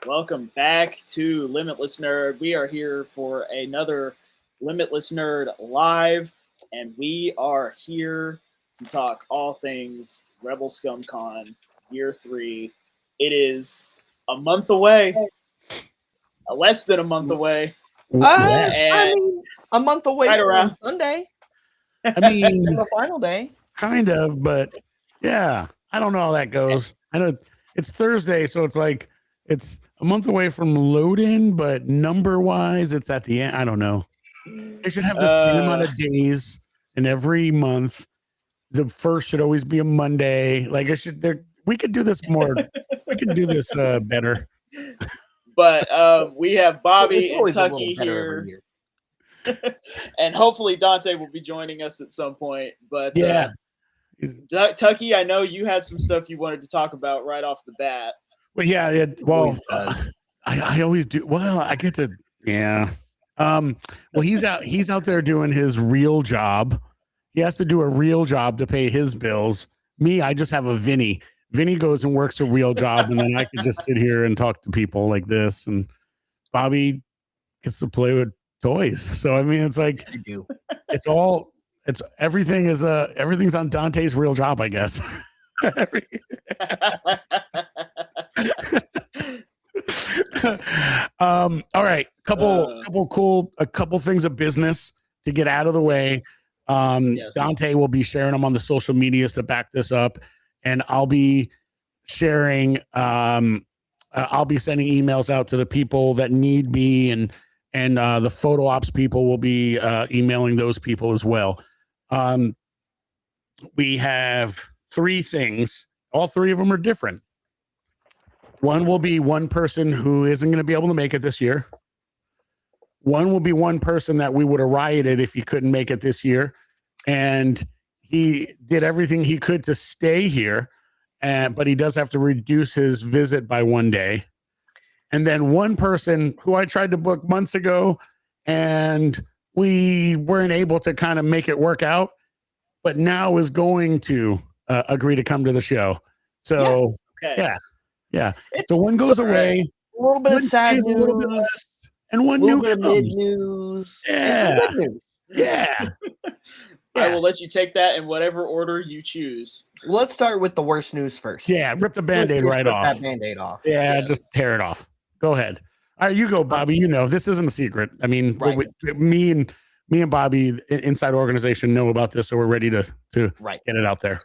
Welcome back to Limitless Nerd. We are here for another Limitless Nerd live, and we are here to talk all things Rebel Scum Con Year 3. It is a month away, less than a month away. I mean, a month away Right from around. Sunday, I mean, the final day. kind of, but yeah, I don't know how that goes. I know it's Thursday, so it's like it's a month away from load in, but number wise, it's at the end. I don't know. They should have the same amount of days in every month. The first should always be a Monday. Like it should. We could do this more. We can do this better. But we have Bobby It's and always a little Tucky better every here, year. and hopefully Dante will be joining us at some point. But Yeah. Tucky, I know you had some stuff you wanted to talk about right off the bat. Well, yeah. Well, Always does. I always do. Well, I get to. Yeah. Well, he's out there doing his real job. He has to do a real job to pay his bills. Me, I just have a Vinny. Vinny goes and works a real job, and then I can just sit here and talk to people like this. And Bobby gets to play with toys. So I mean, it's like I do. everything's on Dante's real job, I guess. All right, a couple things of business to get out of the way. Yes. Dante will be sharing them on the social medias to back this up, and I'll be sharing. I'll be sending emails out to the people that need me, and the photo ops people will be emailing those people as well. We have 3 things. All 3 of them are different. One will be one person who isn't going to be able to make it this year. One will be one person that we would have rioted if he couldn't make it this year. And he did everything he could to stay here. But he does have to reduce his visit by 1 day. And then one person who I tried to book months ago, and we weren't able to kind of make it work out, but now is going to agree to come to the show. So, Okay. yeah. So one goes away. A little bit of One sad stays news, a little bit less, and one a little new bit of mid comes. news, Yeah. and some good news. Yeah. I will let you take that in whatever order you choose. Let's start with the worst news first. Yeah, rip the Band-Aid Let's right rip off. that Band-Aid off. Yeah, Yes. just tear it off. Go ahead. All right, you go, Bobby. You know, this isn't a secret. I mean, Right. me and Bobby, inside organization, know about this, so we're ready to Right. get it out there.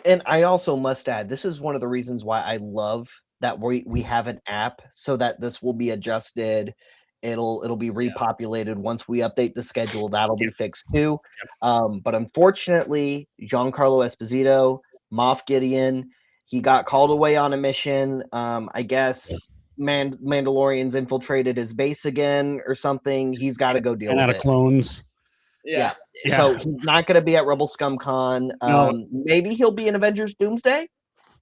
And I also must add, this is one of the reasons why I love that we have an app so that this will be adjusted. It'll be repopulated once we update the schedule. That'll be fixed too. But unfortunately, Giancarlo Esposito, Moff Gideon, he got called away on a mission. I guess Mandalorians infiltrated his base again or something. He's got to go deal And out with of it. clones. Yeah. So he's not going to be at Rebel Scum Con. No. Maybe he'll be in Avengers Doomsday.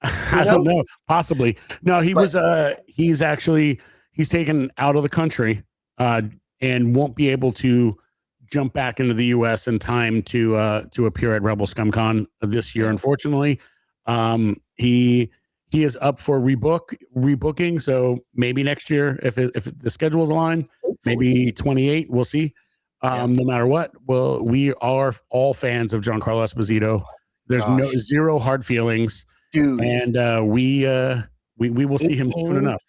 I don't know. Possibly. No, he's taken out of the country and won't be able to jump back into the US in time to appear at Rebel Scum Con this year, unfortunately. He is up for rebooking, so maybe next year if the schedule is aligned, maybe 28, we'll see. No matter what, well, we are all fans of Giancarlo Esposito. There's zero hard feelings. Dude, And we will see him soon enough.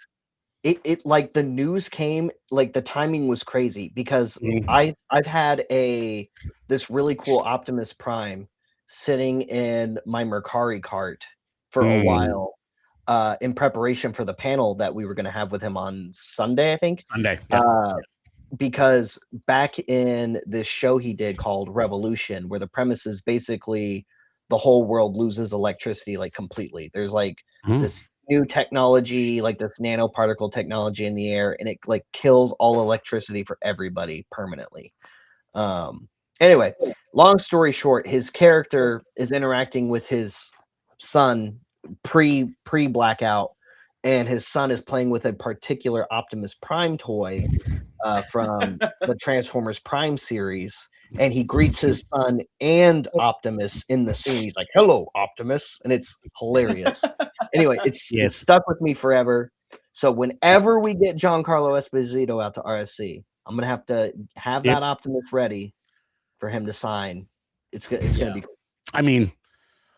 It like the news came, like the timing was crazy because Mhm. I've had this really cool Optimus Prime sitting in my Mercari cart for a while in preparation for the panel that we were going to have with him on Sunday, I think. Sunday. Because back in this show he did called Revolution, where the premise is basically the whole world loses electricity like completely. There's like this new technology, like this nanoparticle technology in the air, and it like kills all electricity for everybody permanently. Anyway, long story short, his character is interacting with his son pre blackout, and his son is playing with a particular Optimus Prime toy from the Transformers Prime series. And he greets his son and Optimus in the scene. He's like, "Hello, Optimus," and it's hilarious. Anyway, it's stuck with me forever. So whenever we get Giancarlo Esposito out to RSC, I'm gonna have to have that Optimus ready for him to sign. It's gonna be. I mean,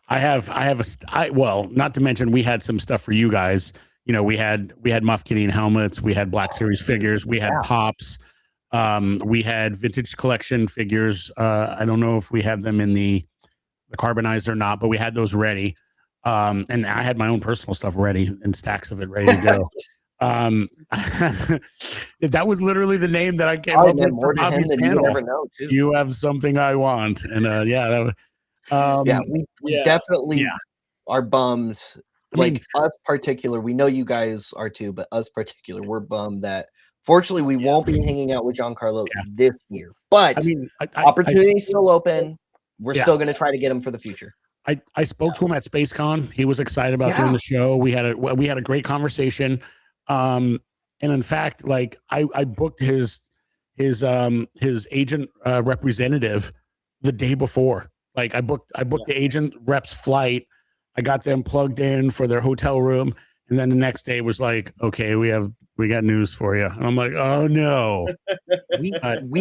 well, not to mention we had some stuff for you guys. You know, we had Muff Kitty and helmets, we had Black Series figures, we had pops, we had vintage collection figures. I don't know if we have them in the carbonized or not, but we had those ready. And I had my own personal stuff ready and stacks of it ready to go. That was literally the name that I came up with for Bobby's panel. You have something I want, and we definitely are bummed. Like us particular, we know you guys are too, but us particular, we're bummed that fortunately we won't be hanging out with Giancarlo this year. But I mean, opportunity is still open. We're still going to try to get him for the future. I spoke to him at SpaceCon. He was excited about doing the show. We had a great conversation. And in fact, like I booked his agent representative the day before. Like I booked the agent rep's flight. I got them plugged in for their hotel room, and then the next day was like, okay, we got news for you. And I'm like, oh no. We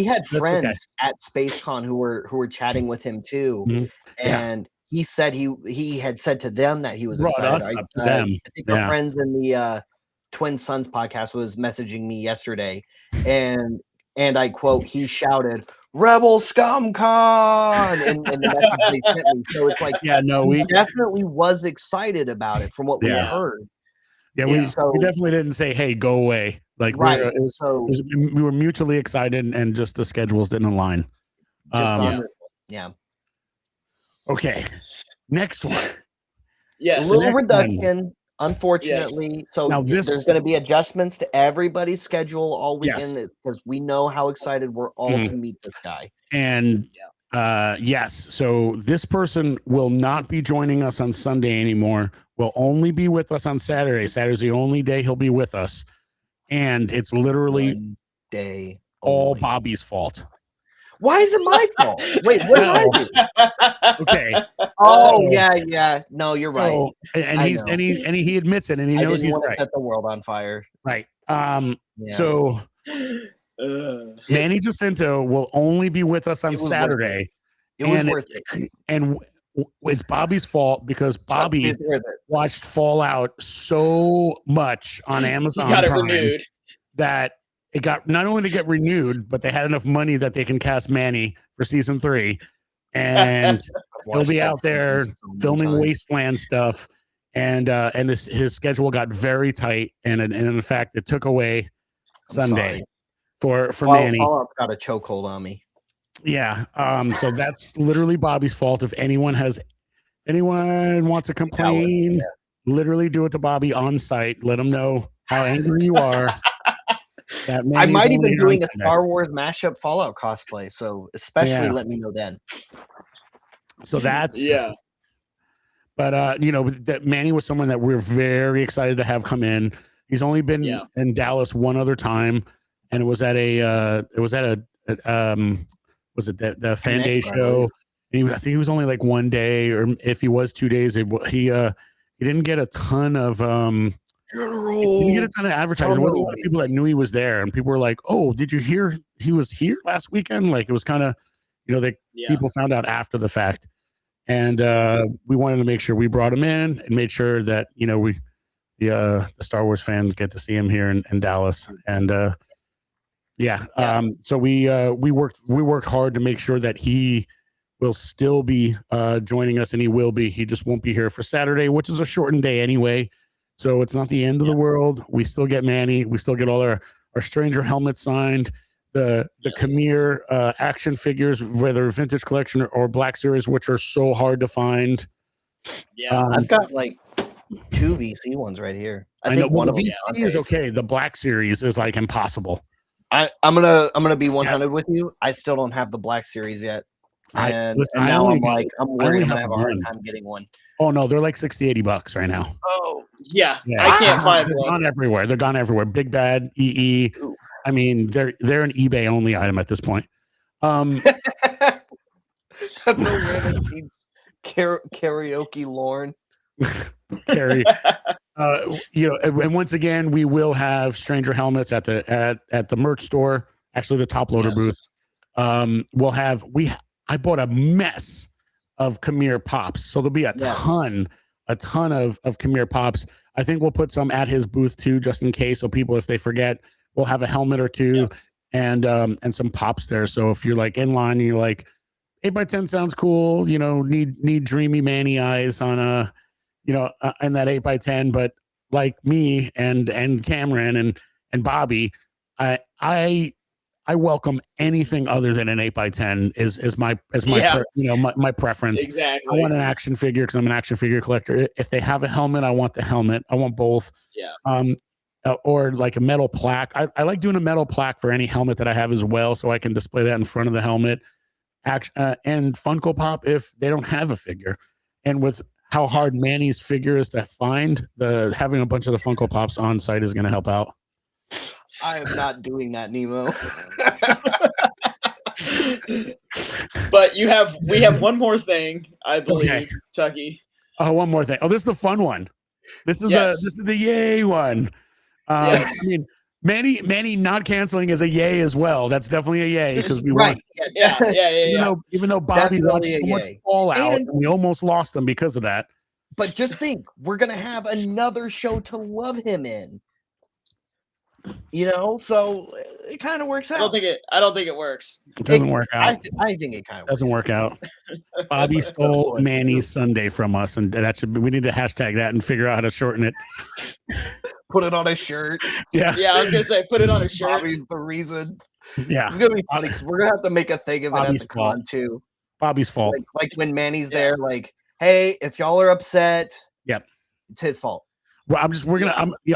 had friends at SpaceCon who were chatting with him too, and he said he had said to them that he was excited. I think our friends in the Twin Sons podcast was messaging me yesterday, and I quote, he shouted, "Rebel Scum Con!" and the message they sent me. So it's like, we definitely was excited about it from what we heard. Yeah, we definitely didn't say, "Hey, go away." Like, we were mutually excited, and just the schedules didn't align. Okay, next one. Yes, a little reduction. Unfortunately, so there's going to be adjustments to everybody's schedule all weekend because we know how excited we're all to meet this guy. And so this person will not be joining us on Sunday anymore. Will only be with us on Saturday. Saturday's the only day he'll be with us, and it's literally all Bobby's fault. Why is it my fault? Wait, what did I do? Okay. Oh, yeah. No, you're right. And he admits it, and he knows he's right. Set the world on fire. Right. So Manny Jacinto will only be with us on Saturday. It was worth it. And it's Bobby's fault because Bobby watched Fallout so much on Amazon Prime renewed. That it got not only to get renewed, but they had enough money that they can cast Manny for season 3, and he'll be out there filming Wasteland stuff. And his schedule got very tight, and in fact, it took away Sunday for Manny. Fallout's got a chokehold on me. Yeah. So that's literally Bobby's fault. If anyone wants to complain, literally do it to Bobby on site. Let him know how angry you are. I might even doing a Star Wars mashup Fallout cosplay, so especially let me know then. So that's But that Manny was someone that we're very excited to have come in. He's only been in Dallas one other time, and it was at the Fan Day show. I think he was only like one day, or if he was 2 days, he didn't get a ton of He didn't get a ton of advertising. There wasn't a lot of people that knew he was there, and people were like, "Oh, did you hear he was here last weekend?" Like it was kind of, people found out after the fact, and we wanted to make sure we brought him in and made sure that the Star Wars fans get to see him here in Dallas, and so we worked hard to make sure that he will still be joining us, and he will be. He just won't be here for Saturday, which is a shortened day anyway. So it's not the end of the world. We still get Manny. We still get all our Stranger helmets signed. The Khmer action figures, whether vintage collection or Black Series, which are so hard to find. Yeah, I've got like 2 VC ones right here. I think one of them is okay. The Black Series is like impossible. I'm gonna be 100 with you. I still don't have the Black Series yet. I'm worried I'm gonna have a hard time getting one. Oh no, they're like $60-$80 right now. Oh yeah. I can't find one. They're gone everywhere. Big Bad, EE. Ooh. I mean, they're an eBay only item at this point. Karaoke Lorne. carry. And once again, we will have Stranger helmets at the merch store. Actually, the top loader booth. I bought a mess of Khmer pops, so there'll be a ton of Khmer pops. I think we'll put some at his booth too, just in case. So people, if they forget, we'll have a helmet or two and some pops there. So if you're like in line and you're like 8x10 sounds cool, need dreamy Manny eyes on in that 8x10, but like me and Cameron and Bobby, I welcome anything other than an 8x10 is my my preference. Exactly. I want an action figure because I'm an action figure collector. If they have a helmet, I want the helmet. I want both. Yeah. Or like a metal plaque. I like doing a metal plaque for any helmet that I have as well, so I can display that in front of the helmet. And Funko Pop if they don't have a figure. And with how hard Manny's figure is to find, having a bunch of the Funko Pops on site is going to help out. I am not doing that, Nemo. But we have one more thing, I believe, Chucky. Oh, one more thing. Oh, this is the fun one. This is the yay one. I mean, Manny not canceling is a yay as well. That's definitely a yay because we right. Even though Bobby watched so much Fallout and we almost lost him because of that. But just think, we're gonna have another show to love him in. So it kind of works out. I don't think it works. It doesn't work out. I think it kind of doesn't work out. Bobby stole Manny's Sunday from us, and we need to hashtag that and figure out how to shorten it. Put it on a shirt. Yeah. Yeah, I was gonna say put it on a shirt. Bobby's the reason. Yeah. It's gonna be funny because we're gonna have to make a thing of Bobby's it at the con too. Bobby's fault. Like when Manny's there, like, hey, if y'all are upset, it's his fault. Well,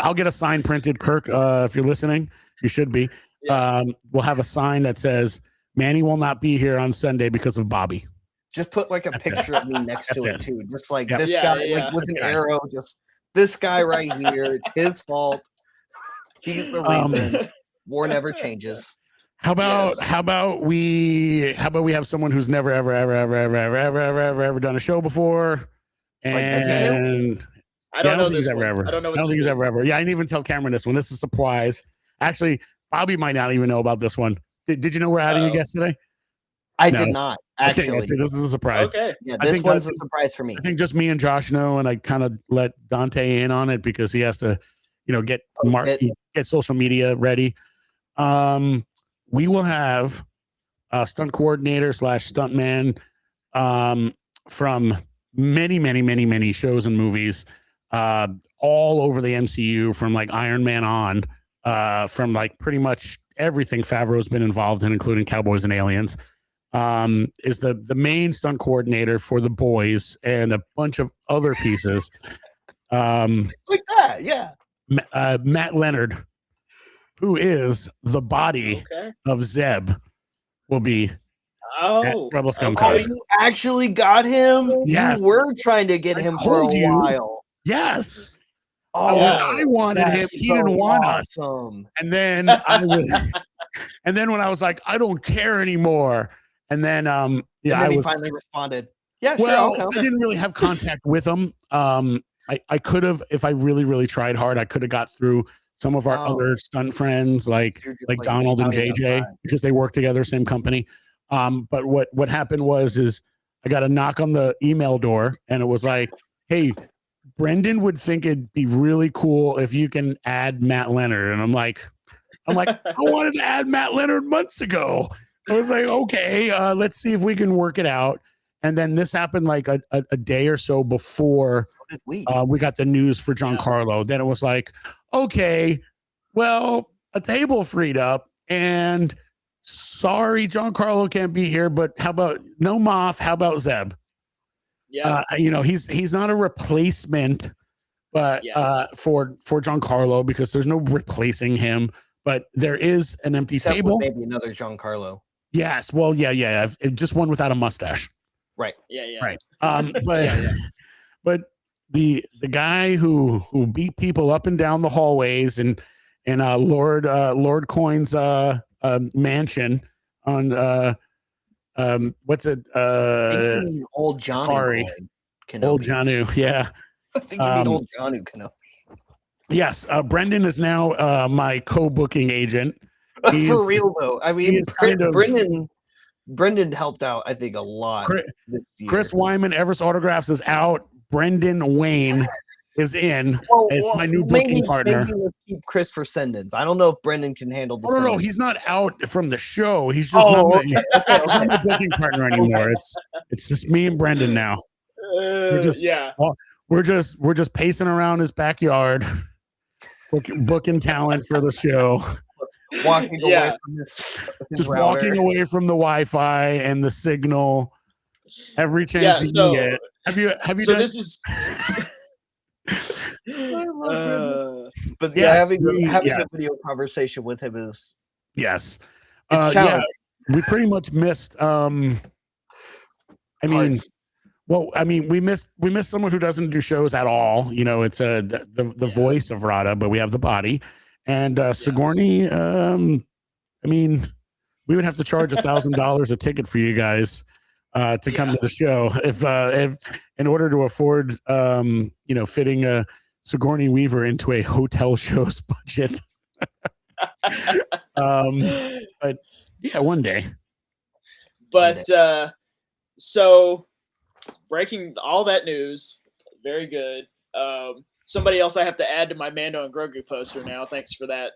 I'll get a sign printed, Kirk. If you're listening, you should be. Yeah. We'll have a sign that says Manny will not be here on Sunday because of Bobby. Just put like a picture of me next to it too. Just like this guy, like with an arrow, just this guy right here. It's his fault. He's the reason. War never changes. How about we have someone who's never ever done a show before, and I don't know this one. I don't think he's ever. Yeah, I didn't even tell Cameron this one. This is a surprise. Actually, Bobby might not even know about this one. Did you know we're adding a guest today? I did not. Actually, okay, so this is a surprise. Okay, yeah, this one's a surprise for me. I think just me and Josh know, and I kind of let Dante in on it because he has to, get social media ready. We will have a stunt coordinator / stuntman from many shows and movies all over the MCU, from like Iron Man on, from like pretty much everything Favreau's been involved in, including Cowboys and Aliens. Is the main stunt coordinator for The Boys and a bunch of other pieces. Like that, yeah. Matt Leonard, who is the body of Zeb, will be at Rebel Scum Con. Oh, you actually got him? Yes. You were trying to get him for a while. Yes. Oh, I wanted him. He didn't want us. And then and then when I was like, I don't care anymore. And then he finally responded. Yeah, well, sure. I didn't really have contact with him. I could have, if I really, really tried hard, I could have got through some of our other stunt friends like Donald and JJ because they work together, same company. But what happened was I got a knock on the email door and it was like, hey, Brendan would think it'd be really cool if you can add Matt Leonard. And I'm like, I wanted to add Matt Leonard months ago. I was like, okay, let's see if we can work it out. And then this happened like a day or so before we got the news for Giancarlo. Then it was like, okay, well, a table freed up, and sorry, Giancarlo can't be here, but how about no Moff? How about Zeb? Yeah, he's not a replacement, but for Giancarlo, because there's no replacing him. But there is an empty table. Maybe another Giancarlo. Yes, well, yeah. Just one without a mustache. Right. Yeah. Right. But the guy who beat people up and down the hallways and Lord Coin's mansion on what's it? Old Johnny. Old Janu, yeah. I think you need old John who can know. Yes, Brendan is now my co-booking agent. For real though, I mean, kind of, Brendan helped out, I think, a lot. Chris Wyman, Everest Autographs is out. Brendan Wayne is in as my new booking partner. Maybe let's keep Chris for send-ins. I don't know if Brendan can handle the No, he's not out from the show. He's just not my booking partner anymore. It's just me and Brendan now. We're just pacing around his backyard, booking talent for the show. Walking away from just walking away from the Wi-Fi and the signal every chance you can get. Have you so done this is but having a video conversation with him is it's challenging. We pretty much missed we missed someone who doesn't do shows at all. You know, it's the voice of Rada, but we have the body. And Sigourney, we would have to charge $1,000 a ticket for you guys to come to the show if in order to afford fitting a Sigourney Weaver into a hotel show's budget. But yeah, one day. But so breaking all that news, very good. Somebody else I have to add to my Mando and Grogu poster now. Thanks for that,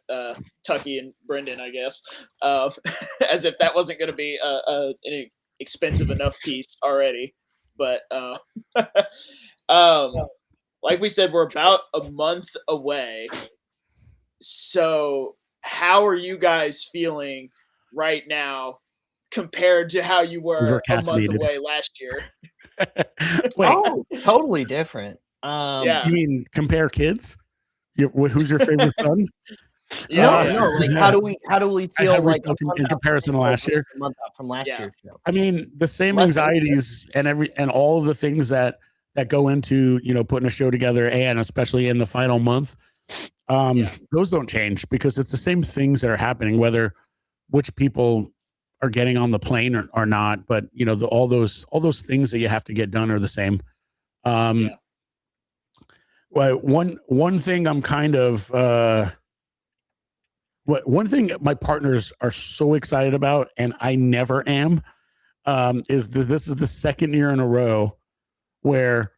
Tucky and Brendan, I guess. As if that wasn't going to be an expensive enough piece already. But like we said, we're about a month away. So how are you guys feeling right now compared to how you were a month away last year? Totally different. You mean compare kids? Who's your favorite son? No. Like, how do we feel like in comparison to last year? A month out from last year's show. I mean, the same anxieties and all of the things that go into putting a show together, and especially in the final month, those don't change because it's the same things that are happening, whether which people are getting on the plane or not. But all those things that you have to get done are the same. Well, one thing I'm kind of one thing my partners are so excited about, and I never am, is that this is the second year in a row where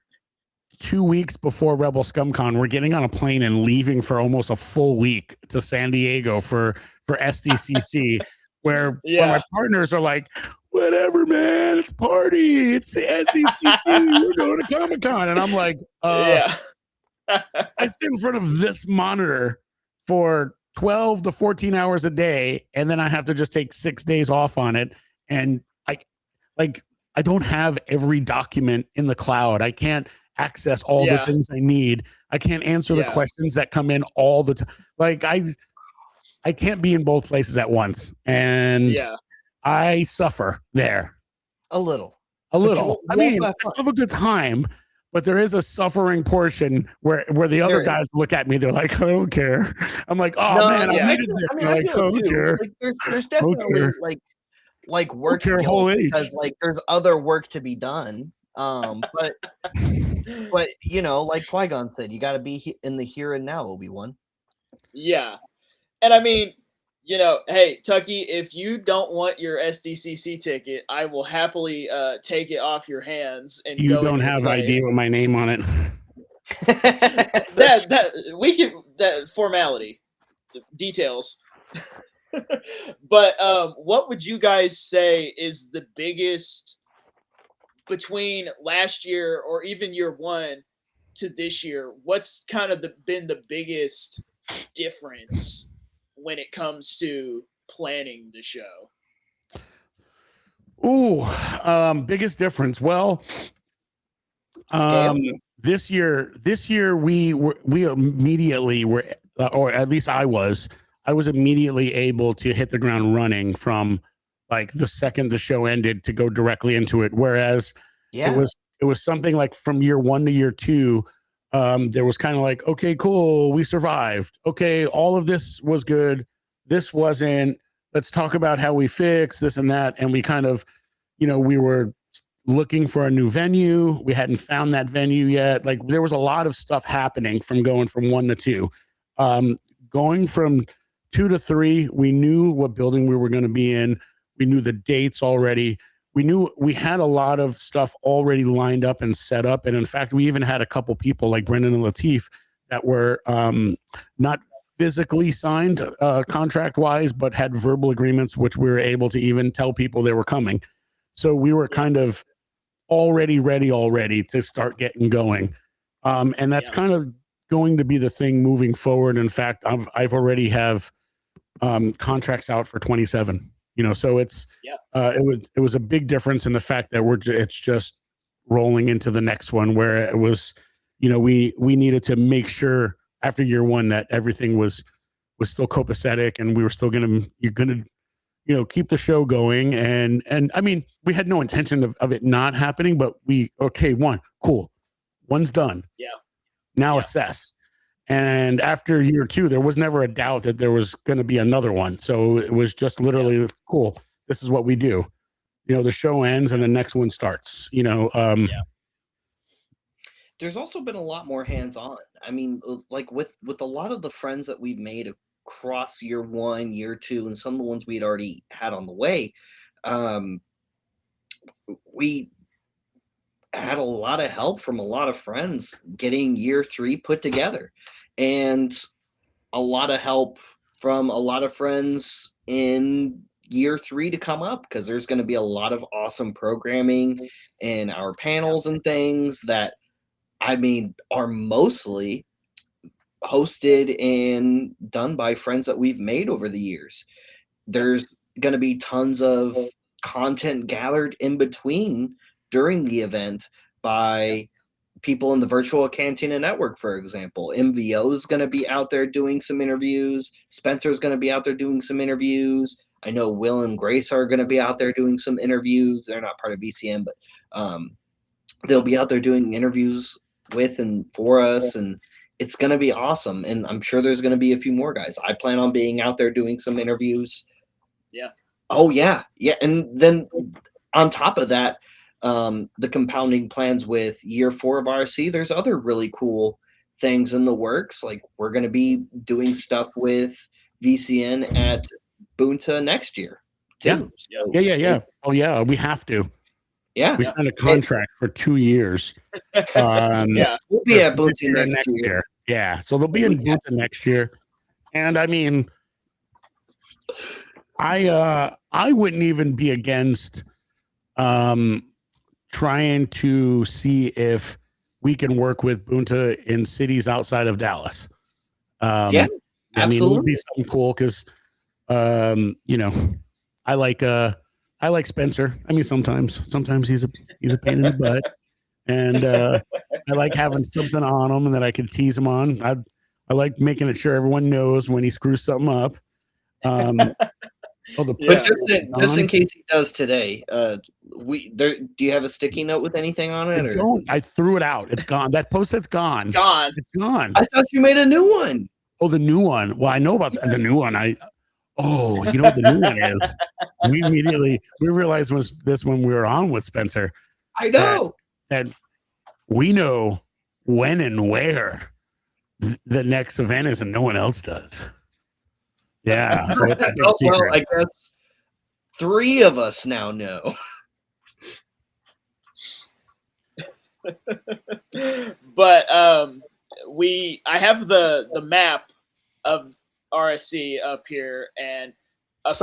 2 weeks before Rebel Scum Con, we're getting on a plane and leaving for almost a full week to San Diego for SDCC, where my partners are like, whatever, man, it's party, it's SDCC, we're going to Comic-Con. And I'm like, I sit in front of this monitor for 12 to 14 hours a day, and then I have to just take 6 days off on it. And I don't have every document in the cloud. I can't access all the things I need. I can't answer the questions that come in all the time. Like I can't be in both places at once. And I suffer there. A little. I mean, I have a good time, but there is a suffering portion where the other guys look at me. They're like, I don't care. I'm like, I needed this. I don't care. Like, there's definitely like work because like there's other work to be done. But like Qui-Gon said, you got to be in the here and now, Obi-Wan. Yeah. And I mean, hey, Tucky, if you don't want your SDCC ticket, I will happily take it off your hands. And you don't have an idea with my name on it. that formality, details. But what would you guys say is the biggest between last year or even year one to this year? What's kind of been the biggest difference when it comes to planning the show? Biggest difference. Well, this year we immediately were, or at least I was immediately able to hit the ground running from like the second the show ended to go directly into it. Whereas it was something like from year one to year two, there was kind of like, okay, cool, we survived. Okay, all of this was good. This wasn't. Let's talk about how we fix this and that. And we kind of, we were looking for a new venue. We hadn't found that venue yet. Like there was a lot of stuff happening from going from 1 to 2. Going from 2 to 3, we knew what building we were going to be in. We knew the dates already. We knew we had a lot of stuff already lined up and set up. And in fact, we even had a couple people like Brendan and Latif that were not physically signed contract wise, but had verbal agreements, which we were able to even tell people they were coming. So we were kind of already ready to start getting going. And that's kind of going to be the thing moving forward. In fact, I've already have contracts out for 27, so it's, it was a big difference in the fact that it's just rolling into the next one, where it was, we needed to make sure after year 1 that everything was still copacetic, and we were still going to keep the show going. And I mean, we had no intention of it not happening, but cool. One's done. Yeah. Now assess. And after year 2, there was never a doubt that there was going to be another one. So it was just literally cool. This is what we do. The show ends and the next one starts, There's also been a lot more hands-on. I mean, like with a lot of the friends that we've made across year 1, year 2, and some of the ones we had already had on the way, we had a lot of help from a lot of friends getting year 3 put together, and a lot of help from a lot of friends in year 3 to come up, because there's going to be a lot of awesome programming in our panels and things that, I mean, are mostly hosted and done by friends that we've made over the years. There's going to be tons of content gathered in between during the event by people in the Virtual Cantina Network, for example. MVO is going to be out there doing some interviews. Spencer is going to be out there doing some interviews. I know Will and Grace are going to be out there doing some interviews. They're not part of VCM, but they'll be out there doing interviews with and for us, and it's going to be awesome. And I'm sure there's going to be a few more guys. I plan on being out there doing some interviews. Yeah. Oh yeah. And then on top of that, the compounding plans with year 4 of RC, there's other really cool things in the works. Like we're going to be doing stuff with VCN at Bunta next year too. Yeah. Oh yeah, we have to. Yeah, we signed a contract for 2 years. We'll be at Bunta next year. Yeah, so they'll be in Bunta next year. And I mean, I wouldn't even be against trying to see if we can work with Bunta in cities outside of Dallas. Absolutely. I mean, it would be something cool because, I like Spencer. I mean, sometimes he's a pain in the butt, and I like having something on him and that I can tease him on. I like making sure everyone knows when he screws something up. But just in case he does today, do you have a sticky note with anything on it? I threw it out. It's gone. That post-it's gone. It's gone. I thought you made a new one. Oh, the new one. Well, I know about the new one. You know what the new one is? We realized when we were on with Spencer. I know that we know when and where the next event is, and no one else does. Yeah, so it's a big secret. Well, I guess 3 of us now know. But I have the map of RSC up here, and I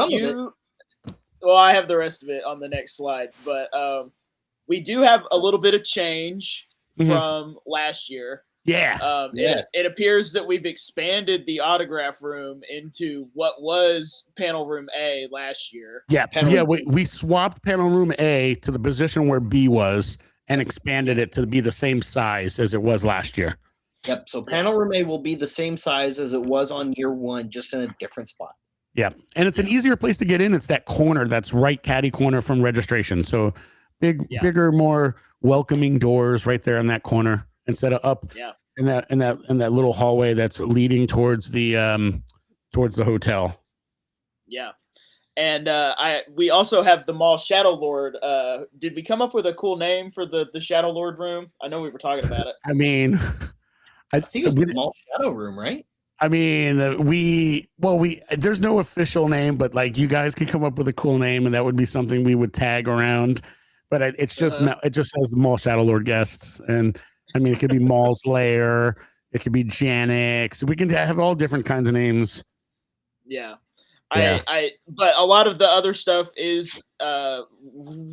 have the rest of it on the next slide, but we do have a little bit of change from last year. It appears that we've expanded the autograph room into what was panel room A last year. We swapped panel room A to the position where B was and expanded it to be the same size as it was last year. Yep. So panel room A will be the same size as it was on year 1, just in a different spot. Yeah. And it's an easier place to get in. It's that corner that's right caddy corner from registration. So bigger, more welcoming doors right there in that corner instead of up in that little hallway that's leading towards the hotel. Yeah. And we also have the mall Shadow Lord. Did we come up with a cool name for the Shadow Lord room? I know we were talking about it. I mean, I think it was the Mall Shadow Room, right? I mean, there's no official name, but like you guys can come up with a cool name, and that would be something we would tag around. But it's just it just says Mall Shadow Lord guests, and I mean it could be Mall's Lair, it could be Janix. We can have all different kinds of names. Yeah. Yeah. But a lot of the other stuff is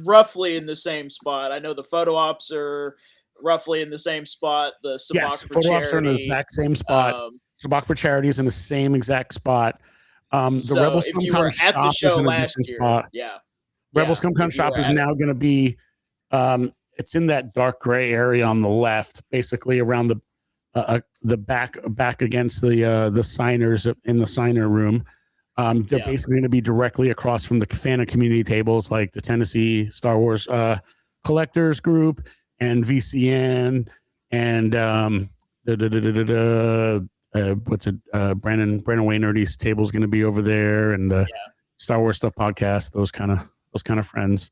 roughly in the same spot. I know the photo ops are roughly in the same spot. The Sabak for photo Charity, ops are in the exact same spot. Sabak for Charity is in the same exact spot. The Rebel Scum Con shop is in a different spot. Yeah. Rebel Scum Con shop is now going to be, it's in that dark gray area on the left, basically around the back against the signers in the signer room. They're basically going to be directly across from the fan community tables, like the Tennessee Star Wars collectors group and VCN and Brandon Waynerdy's table is going to be over there, and the Star Wars Stuff podcast, those kind of friends.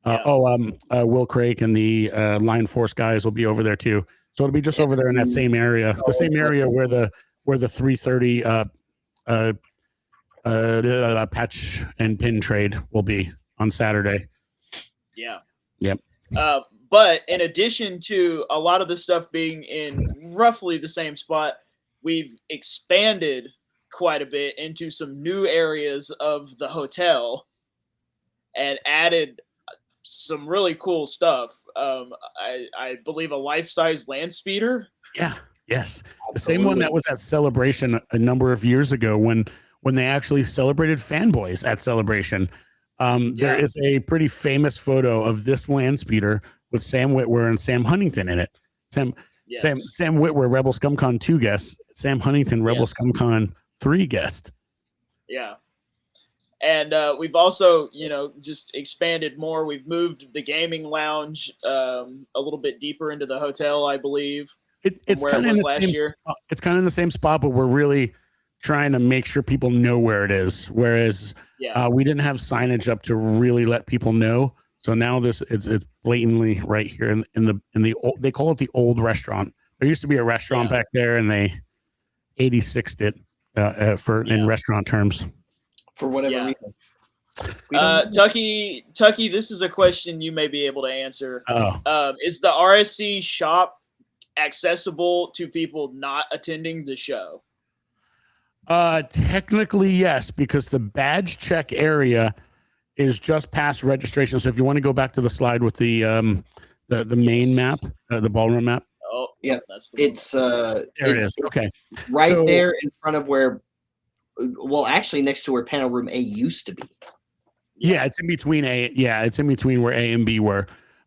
Will Craig and the Line Force guys will be over there too. So it'll be just over there in that same area, the same area where the 330 patch and pin trade will be on Saturday. Yeah. Yep. But in addition to a lot of the stuff being in roughly the same spot, we've expanded quite a bit into some new areas of the hotel and added some really cool stuff. I believe a life-size land speeder. Yeah. Yes. The same one that was at Celebration a number of years ago when they actually celebrated fanboys at Celebration. There is a pretty famous photo of this land speeder with Sam Witwer and Sam Huntington in it. Sam Witwer, Rebel Scum Con 2 guest. Sam Huntington, Rebel Scum Con 3 guest. Yeah. And we've also, just expanded more. We've moved the gaming lounge a little bit deeper into the hotel, I believe. It's kind of in the same spot. It's kind of in the same spot, but we're really trying to make sure people know where it is. Whereas we didn't have signage up to really let people know. So now it's blatantly right here in the old, they call it the old restaurant. There used to be a restaurant back there, and they 86'd it in restaurant terms. For whatever reason. Tucky, this is a question you may be able to answer. Is the RSC shop accessible to people not attending the show? Technically, yes, because the badge check area is just past registration. So if you want to go back to the slide with the main map, the ballroom map. Oh, yeah, that's the one. There it is. Okay, right there in front of where. Well, actually, next to where panel room A used to be. Yeah, it's in between it's in between where A and B were.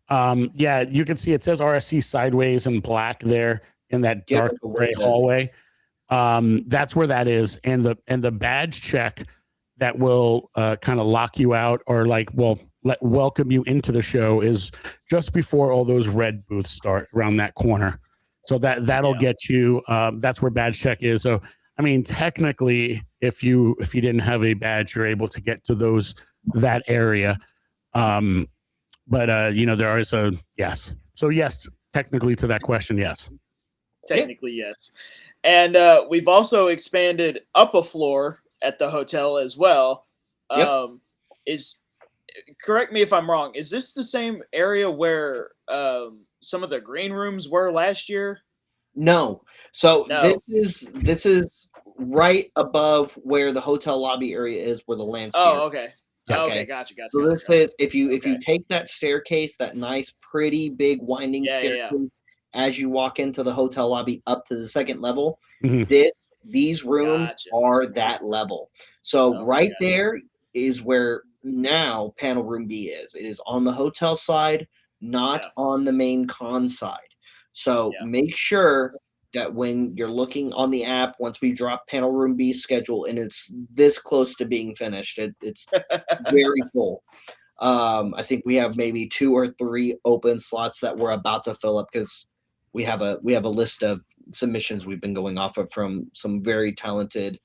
You can see it says RSC sideways in black there in that dark gray hallway. That's where that is, and the badge check that will kind of lock you out or welcome you into the show is just before all those red booths start around that corner. So that'll get you. That's where badge check is. So I mean, technically, if you didn't have a badge, you're able to get to that area. But there is a yes. So yes, technically to that question, yes. Technically, yes. And we've also expanded up a floor at the hotel as well. Correct me if I'm wrong. Is this the same area where some of the green rooms were last year? No. So this is right above where the hotel lobby area is, where the landscape. Oh, okay. Okay, gotcha. So this is if you take that staircase, that nice, pretty big winding staircase, as you walk into the hotel lobby up to the second level, these rooms are that level. So there is where now panel room B is. It is on the hotel side, not on the main con side. So make sure that when you're looking on the app, once we drop panel room B schedule and it's this close to being finished, it's very full. I think we have maybe 2 or 3 open slots that we're about to fill up because we have a list of submissions we've been going off of from some very talented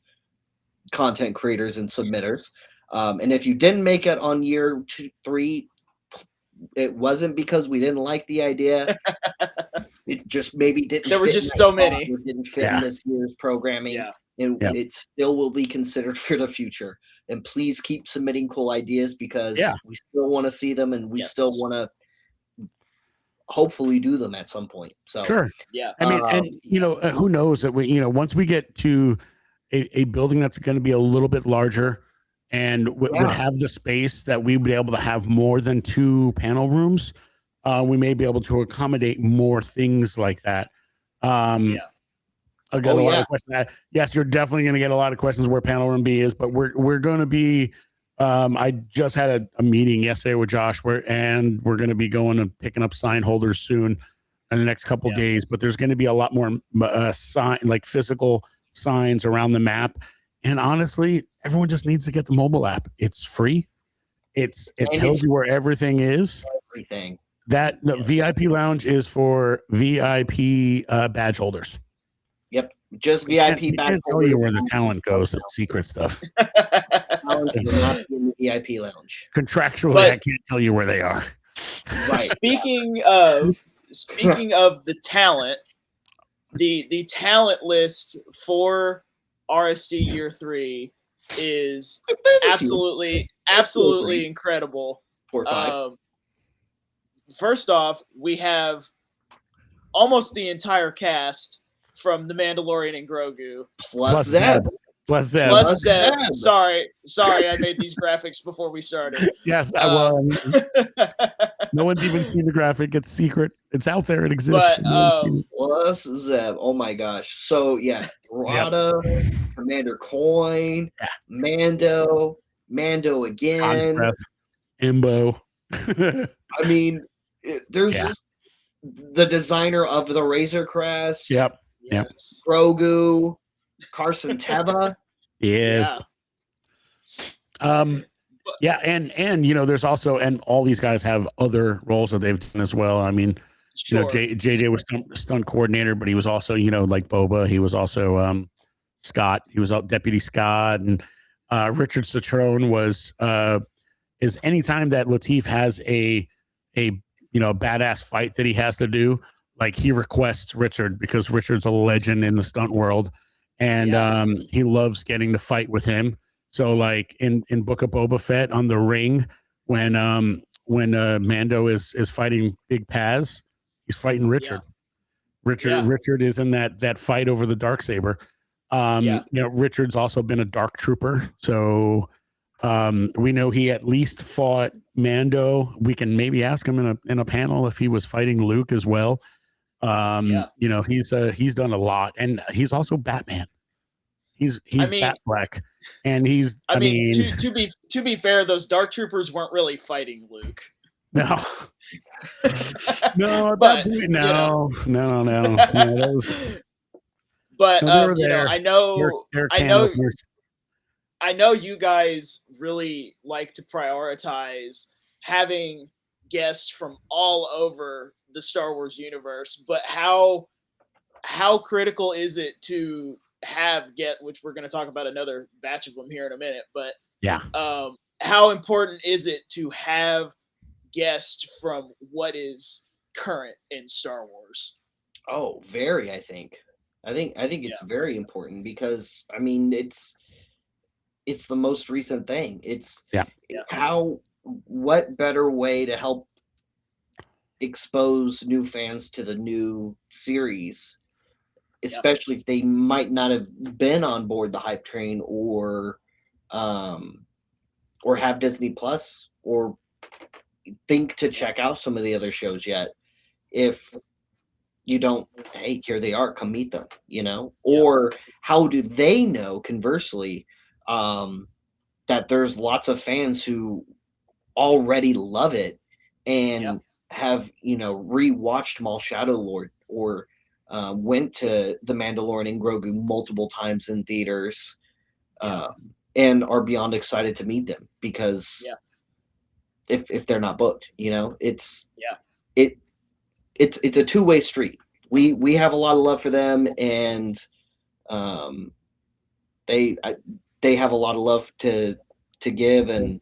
content creators and submitters. And if you didn't make it on year 3, it wasn't because we didn't like the idea. It just maybe didn't. There were fit just in so that many. slot or didn't fit in this year's programming. Yeah. And Yeah. it still will be considered for the future. And please keep submitting cool ideas because we still want to see them and we still want to hopefully do them at some point. So sure. Yeah. I mean, and who knows that once we get to a building that's going to be a little bit larger and would have the space that we would be able to have more than 2 panel rooms, we may be able to accommodate more things like that. I got a lot of questions. Yes, you're definitely going to get a lot of questions where panel room B is, but we're going to be. I just had a meeting yesterday with Josh, and we're going to be going and picking up sign holders soon in the next couple of days. But there's going to be a lot more physical signs around the map. And honestly, everyone just needs to get the mobile app. It's free. It tells you where everything is. Everything. That the VIP lounge is for VIP badge holders. Yep, just VIP. I can't tell you where the talent goes. It's secret stuff. Talent will not be in the VIP lounge. Contractually, I can't tell you where they are. Right. Speaking of the talent, the talent list for RSC Year 3 is absolutely incredible. 4 or 5. First off, we have almost the entire cast from The Mandalorian and Grogu. Plus Zeb. Plus Zeb. Sorry, I made these graphics before we started. Yes, no one's even seen the graphic. It's secret. It's out there. It exists. But, plus Zeb. Oh my gosh. So Rada, Commander Coin, Mando again, Imbo. I mean, there's the designer of the Razor Crest. Yep. Yes. Grogu, Carson Teva. Yes. And there's also, and all these guys have other roles that they've done as well. I mean, JJ was stunt coordinator, but he was also, like Boba, he was also Scott. He was Deputy Scott, and Richard Citrone is anytime that Lateef has a badass fight that he has to do, like he requests Richard because Richard's a legend in the stunt world, and he loves getting to fight with him. So like in Book of Boba Fett on the ring, when Mando is fighting Big Paz, he's fighting Richard. Richard is in that fight over the Darksaber. Richard's also been a Dark Trooper, so we know he at least fought Mando. We can maybe ask him in a panel if he was fighting Luke as well. He's done a lot, and he's also Batman. He's Bat Black, and he's. To be fair, those Dark Troopers weren't really fighting Luke. No, no. But, no. But there. I know. They're I know you guys really like to prioritize having guests from all over the Star Wars universe, but how critical is it to which we're going to talk about another batch of them here in a minute, but how important is it to have guests from what is current in Star Wars? Oh, very, I think it's very important because I mean it's the most recent thing. It's what better way to help expose new fans to the new series, especially if they might not have been on board the hype train or have Disney Plus or think to check out some of the other shows yet. If you don't, hey, here they are, come meet them, or how do they know conversely that there's lots of fans who already love it and have rewatched Maul Shadow Lord or went to The Mandalorian and Grogu multiple times in theaters and are beyond excited to meet them because if they're not booked, it's a two-way street. We have a lot of love for them, and they have a lot of love to to give, and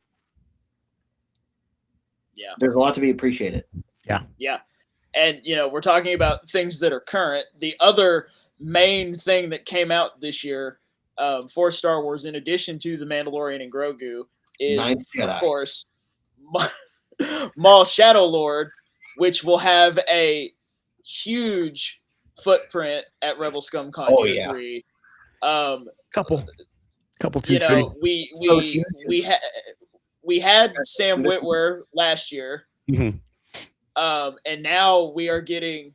Yeah. there's a lot to be appreciated. Yeah. And, we're talking about things that are current. The other main thing that came out this year for Star Wars, in addition to The Mandalorian and Grogu, is, Ninth Jedi. of course, Maul Shadow Lord, which will have a huge footprint at Rebel Scum Con Oh, Year yeah. 3. Couple two, You three. know, we So huge. we had Sam Witwer last year, Mhm. and now we are getting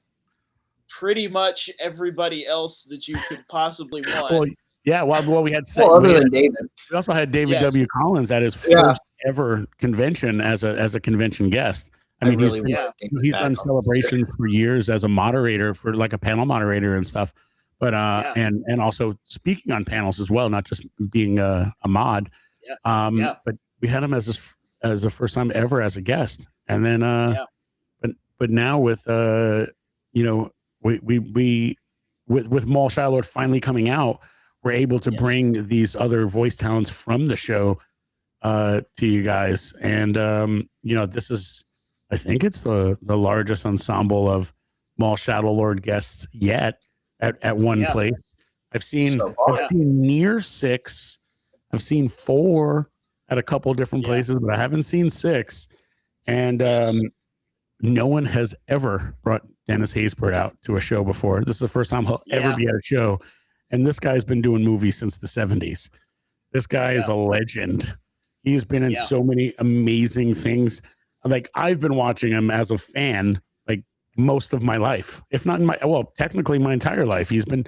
pretty much everybody else that you could possibly want. Well, yeah. Well, we had Well, other than David. we also had David Yes. W. Collins at his Yeah. first ever convention as a convention guest. I mean, really yeah. want to think he's back done on celebrations for years as a moderator, for like a panel moderator and stuff. But and also speaking on panels as well, not just being a mod. Yeah. But we had him as the first time ever as a guest, and then but now with we with Maul Shadow Lord finally coming out, we're able to Yes. bring these other voice talents from the show to you guys, and this is, I think it's the largest ensemble of Maul Shadow Lord guests yet at one Yeah. place. I've seen So far. I've seen near 6. I've seen 4 at a couple of different Yeah. places, but I haven't seen 6. And Yes. no one has ever brought Dennis Haysbert out to a show before. This is the first time he'll ever Yeah. be at a show. And this guy's been doing movies since the 70s. This guy is a legend. He's been in Yeah. so many amazing things. Like, I've been watching him as a fan like most of my life, if not technically my entire life. He's been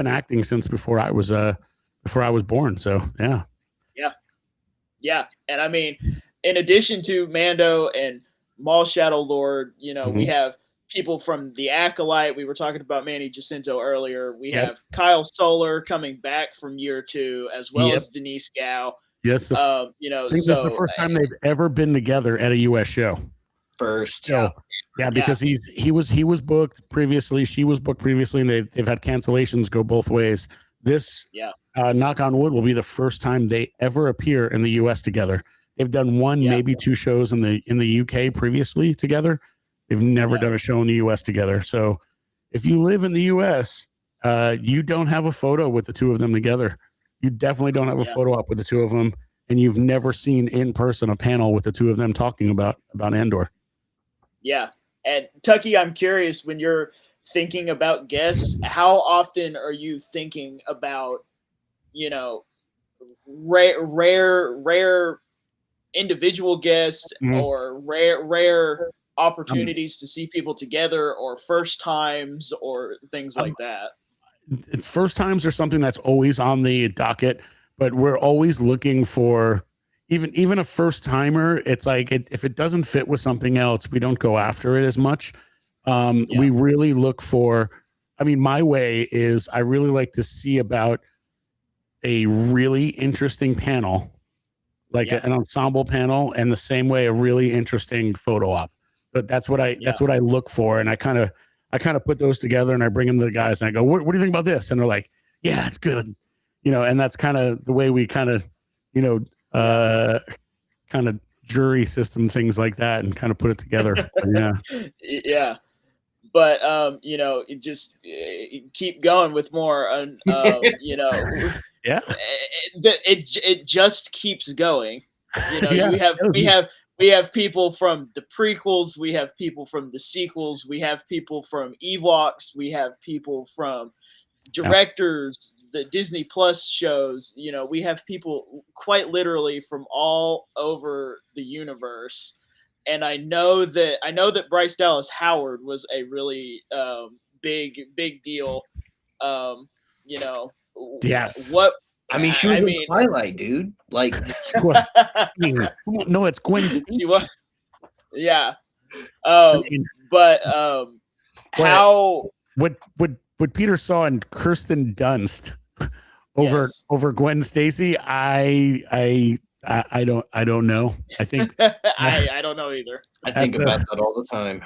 acting since before I was born. So Yeah. And I mean, in addition to Mando and Maul Shadow Lord, we have people from The Acolyte. We were talking about Manny Jacinto earlier. We Yep. have Kyle Solar coming back from Year 2, as well Yep. as Denise Gao. yes, I think this is the first time they've ever been together at a U.S. show. First. So, yeah, because he was booked previously, she was booked previously, and they've had cancellations go both ways. This, knock on wood, will be the first time they ever appear in the U.S. together. They've done one, maybe 2 shows in the UK previously together. They've never done a show in the U.S. together. So, if you live in the U.S., you don't have a photo with the two of them together. You definitely don't have a photo up with the two of them, and you've never seen in person a panel with the two of them talking about Andor. Yeah. And Tucky, I'm curious, when you're thinking about guests, how often are you thinking about, rare individual guests or rare opportunities to see people together, or first times, or things like that? First times are something that's always on the docket, but we're always looking for even a first timer. It's like, if it doesn't fit with something else, we don't go after it as much. We really look for, my way is, I really like to see about a really interesting panel, like an ensemble panel, and the same way a really interesting photo op. But that's what I look for, and I kind of put those together, and I bring them to the guys, and I go, what do you think about this? And they're like, yeah, it's good, and that's kind of the way we kind of jury system things like that, and kind of put it together. Yeah. But it just keep going with more. It just keeps going. We have people from the prequels, we have people from the sequels, we have people from Ewoks, we have people from directors, the Disney Plus shows. We have people quite literally from all over the universe. And I know that Bryce Dallas Howard was a really big deal. Yes. What? She was in the highlight, dude. Like, no, it's Gwen Stacy. She was. Yeah. But how? What Peter saw in Kirsten Dunst over Gwen Stacy, I don't know. I think I don't know either. I think about that all the time.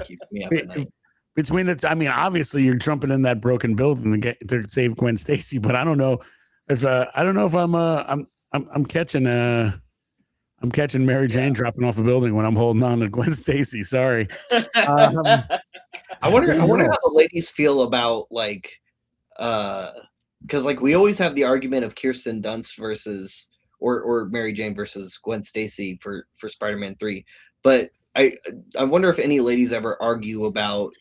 Keeps me up at night. Between obviously you're jumping in that broken building to save Gwen Stacy, but I don't know. If I don't know if I'm catching Mary Jane dropping off a building when I'm holding on to Gwen Stacy. Sorry. I wonder how the ladies feel about like, because like we always have the argument of Kirsten Dunst versus or Mary Jane versus Gwen Stacy for Spider-Man 3, but I wonder if any ladies ever argue about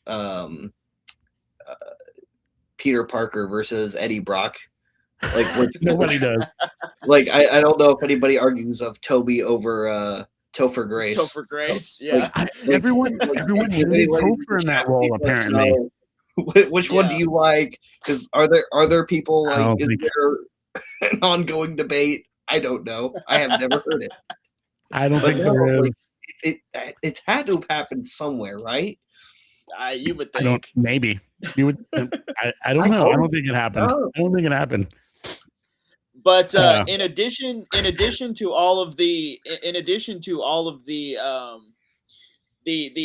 Peter Parker versus Eddie Brock. Like nobody does. Like I don't know if anybody argues of Toby over Topher Grace. Topher Grace, yeah. Everyone hated Topher in that role apparently. Which one do you like? Because are there people like? Is there an ongoing debate? I don't know. I have never heard it. I don't think there is. It's had to have happened somewhere, right? You would think. Maybe you would. I don't know. I don't think it happened. I don't think it happened. But in addition to all of the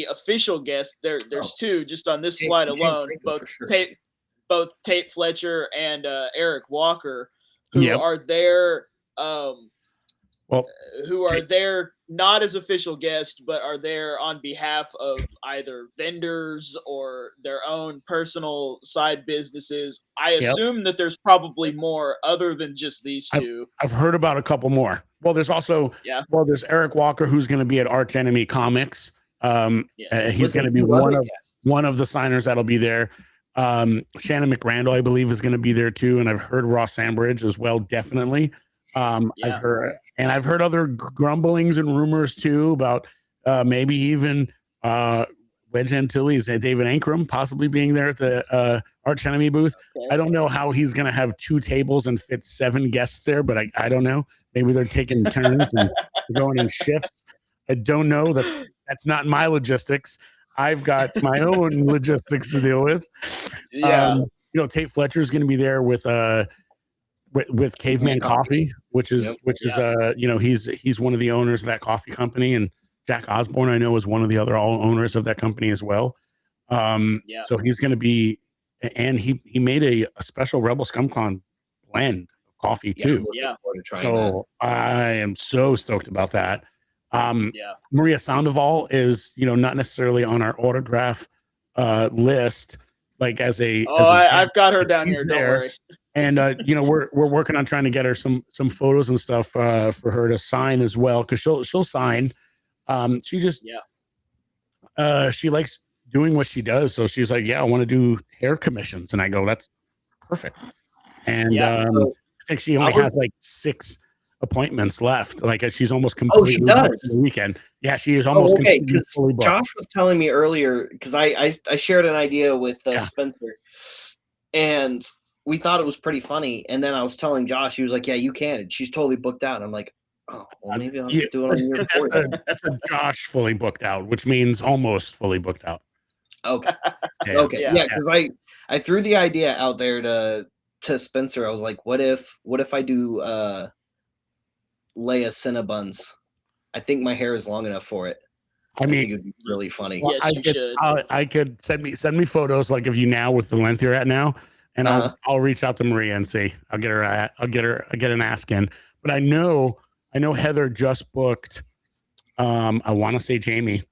official guests, there's two just on this slide alone. Both Tate Fletcher and Eric Walker, who are there. Who are there not as official guests, but are there on behalf of either vendors or their own personal side businesses. I assume that there's probably more other than just these two. I've heard about a couple more. Well, there's also there's Eric Walker, who's going to be at Arch Enemy Comics. He's going to be one of the signers that'll be there. Shannon McRandall, I believe, is going to be there too, and I've heard Ross Sambridge as well, definitely. I've heard other grumblings and rumors too about maybe even Wedge Antilles and David Ankrum possibly being there at the Arch Enemy booth. Okay. I don't know how he's going to have 2 tables and fit 7 guests there, but I don't know. Maybe they're taking turns and going in shifts. I don't know. That's not my logistics. I've got my own logistics to deal with. Tate Fletcher is going to be there with Caveman Coffee, which is he's one of the owners of that coffee company, and Jack Osborne I know is one of the other owners of that company as well. So he's going to be, and he made a special Rebel Scum Con blend of coffee too. So I am so stoked about that. Maria Sandoval is not necessarily on our autograph list, like I've got her down here. Don't worry. And we're working on trying to get her some photos and stuff for her to sign as well, because she'll sign. She just she likes doing what she does, so she's like, I want to do hair commissions, and I go, that's perfect. And I think she only has like 6 appointments left. Like she's almost completely booked for the weekend. Yeah, she is almost completely fully booked. Josh was telling me earlier, because I shared an idea with Spencer, and we thought it was pretty funny. And then I was telling Josh, he was like, yeah, you can. She's totally booked out. And I'm like, oh, well, maybe I'll just do it on your report. That's a Josh fully booked out, which means almost fully booked out. Okay. Yeah, because I threw the idea out there to Spencer. I was like, what if I do Leia Cinnabons? I think my hair is long enough for it. I think it'd be really funny. Yes, you should. I could send me photos like of you now with the length you're at now. And I'll reach out to Maria and see. I'll get an ask in. But I know Heather just booked. I want to say Jamie.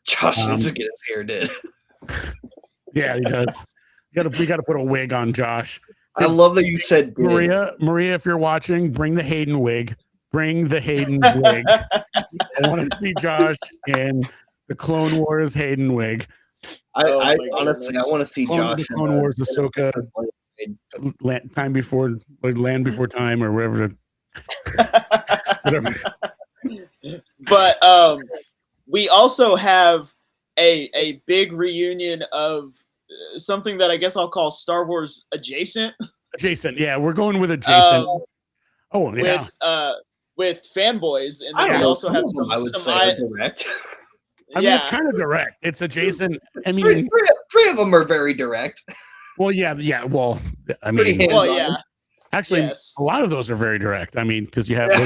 Josh needs to get his hair did. Yeah, he does. We got to put a wig on Josh. I love that you said Maria, if you're watching, bring the Hayden wig. Bring the Hayden wig. I want to see Josh in the Clone Wars Hayden wig. I honestly, I want to see Josh. The Clone Wars Ahsoka Land Before Time, or whatever. But we also have a big reunion of something that I guess I'll call Star Wars adjacent. Adjacent, yeah, we're going with adjacent. With fanboys, and then we also have some. I would say direct. I mean, it's kind of direct. It's adjacent. I mean, three of them are very direct. Well, yeah. Well, I mean, actually, a lot of those are very direct. I mean, because you have our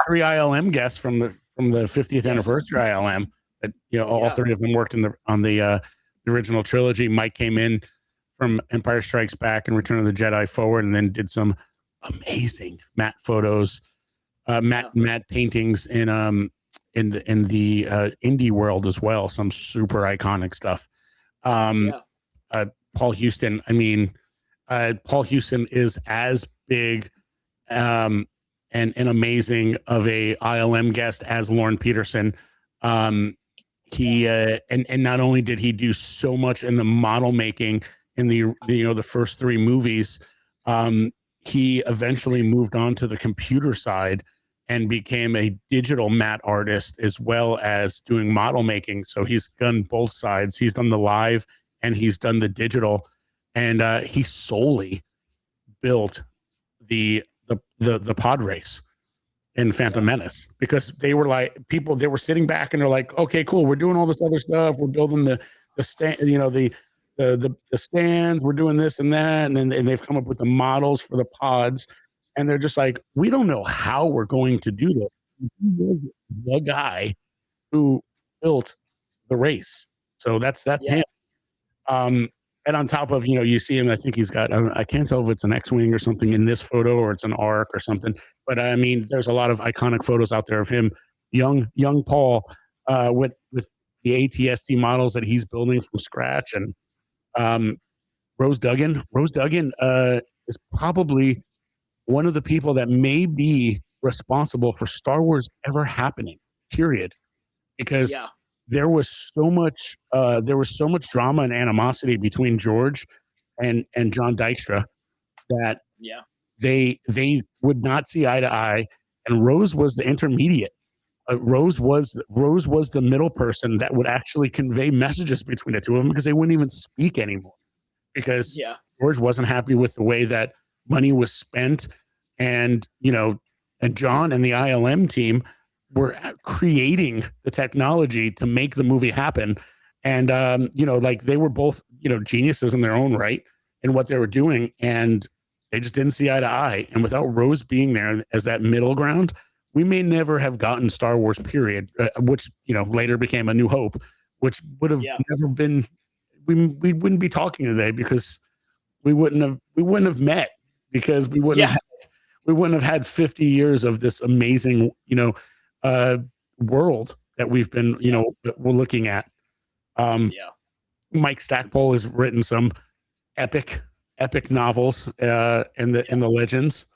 3 ILM guests from the 50th anniversary ILM. That all 3 of them worked on the original trilogy. Mike came in from Empire Strikes Back and Return of the Jedi forward, and then did some amazing matte photos, matte paintings in the indie world as well. Some super iconic stuff. Paul Houston. I mean, Paul Houston is as big and amazing of a ILM guest as Lauren Peterson. He and not only did he do so much in the model making in the first 3 movies, he eventually moved on to the computer side and became a digital matte artist as well as doing model making. So he's done both sides. He's done the live and he's done the digital, and he solely built the pod race in Phantom Menace, because they were like, they were sitting back and they're like, okay, cool, we're doing all this other stuff, we're building the stand, the stands, we're doing this and that, and they've come up with the models for the pods, and they're just like, we don't know how we're going to do this. He was the guy who built the race, so that's him. And on top of, you see him, I think he's got, I can't tell if it's an X-Wing or something in this photo or it's an ARC or something. But I mean, there's a lot of iconic photos out there of him, young Paul, with the ATST models that he's building from scratch. And Rose Duggan is probably one of the people that may be responsible for Star Wars ever happening, period. Because there was so much drama and animosity between George and John Dykstra that they would not see eye to eye, and Rose was the intermediate. Rose was the middle person that would actually convey messages between the two of them, because they wouldn't even speak anymore, because George wasn't happy with the way that money was spent, and John and the ILM team were creating the technology to make the movie happen. And, like they were both, geniuses in their own right in what they were doing. And they just didn't see eye to eye. And without Rose being there as that middle ground, we may never have gotten Star Wars, period, which, later became A New Hope, which would have never been, we wouldn't be talking today, because we wouldn't have met, because we wouldn't have had 50 years of this amazing, world that we've been, we're looking at. Mike Stackpole has written some epic novels in the Legends.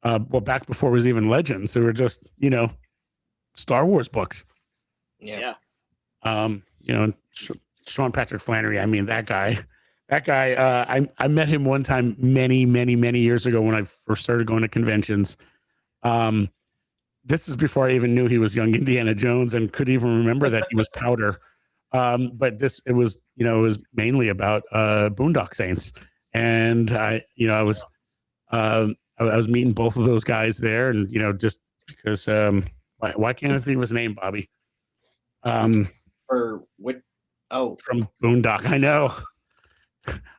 Well, back before it was even Legends, they were just, Star Wars books. Sean Patrick Flannery. I mean, that guy. I met him one time many years ago when I first started going to conventions. This is before I even knew he was young Indiana Jones and could even remember that he was Powder. But it was mainly about Boondock Saints, and I was meeting both of those guys there, and just because why can't I think of his name, Bobby? For what? Oh, from Boondock. I know.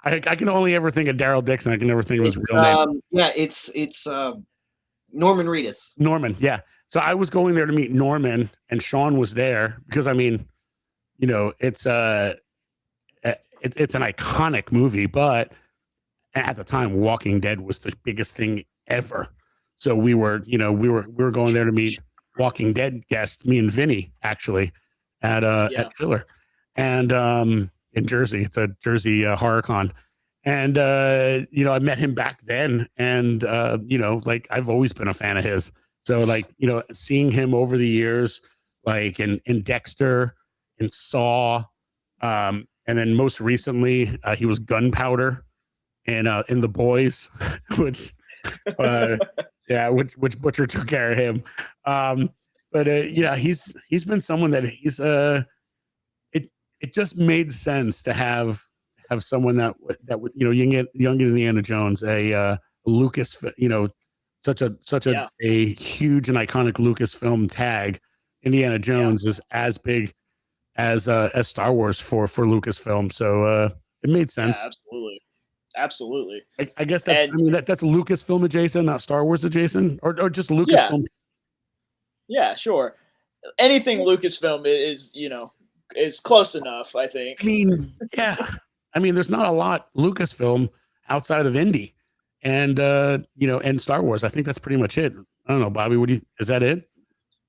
I can only ever think of Daryl Dixon. I can never think of his real name. Yeah, it's Norman Reedus. Norman, yeah. So I was going there to meet Norman, and Sean was there because, I mean, it's an iconic movie, but at the time, Walking Dead was the biggest thing ever. So we were going there to meet Walking Dead guests, me and Vinny, actually, at Filler, and in Jersey. It's a Jersey horror con. And, I met him back then, and, like, I've always been a fan of his. So, like, seeing him over the years, like in Dexter, in Saw, and then most recently, he was Gunpowder in The Boys, which Butcher took care of him. But he's been someone that he's it just made sense to have someone that would young Indiana Jones, a Lucas, such a huge and iconic Lucasfilm tag. Indiana Jones is as big as Star Wars for Lucasfilm, so it made sense. Yeah, absolutely. I guess that's that's Lucasfilm adjacent, not Star Wars adjacent, or just Lucasfilm. Yeah, sure. Anything Lucasfilm is close enough, I think. I mean, yeah. I mean, there's not a lot Lucasfilm outside of Indy, and and Star Wars. I think that's pretty much it. I don't know, Bobby. Is that it?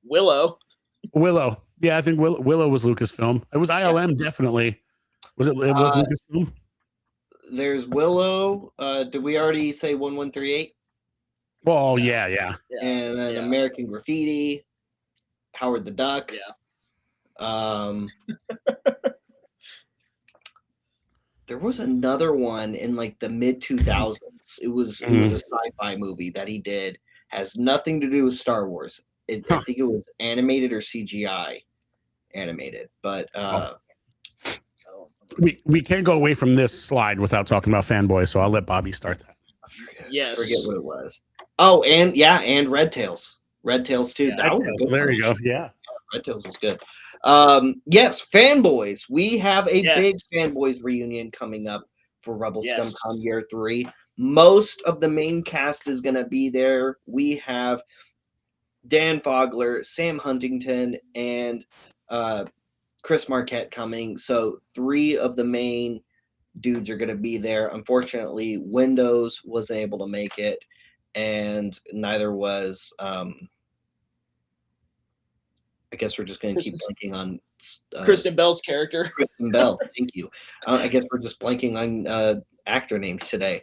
Willow. Yeah, I think Willow was Lucasfilm. It was ILM, definitely. Was it? It was Lucasfilm. There's Willow. Did we already say 1138? Oh yeah. And then American Graffiti, Howard the Duck. Yeah. There was another one in like the mid 2000s. It was a sci-fi movie that he did. Has nothing to do with Star Wars. I think it was animated or CGI animated. But we can't go away from this slide without talking about Fanboy. So I'll let Bobby start that. I forget what it was. Oh, and Red Tails. Red Tails too. Yeah, there you go. Yeah. Red Tails was good. Yes, Fanboys. We have a big Fanboys reunion coming up for Rebel Scum Con Year 3. Most of the main cast is going to be there. We have Dan Fogler, Sam Huntington, and Chris Marquette coming. So 3 of the main dudes are going to be there. Unfortunately, Windows wasn't able to make it, and neither was I guess we're just going to keep blanking on Kristen Bell's character. Kristen Bell, thank you. I guess we're just blanking on actor names today.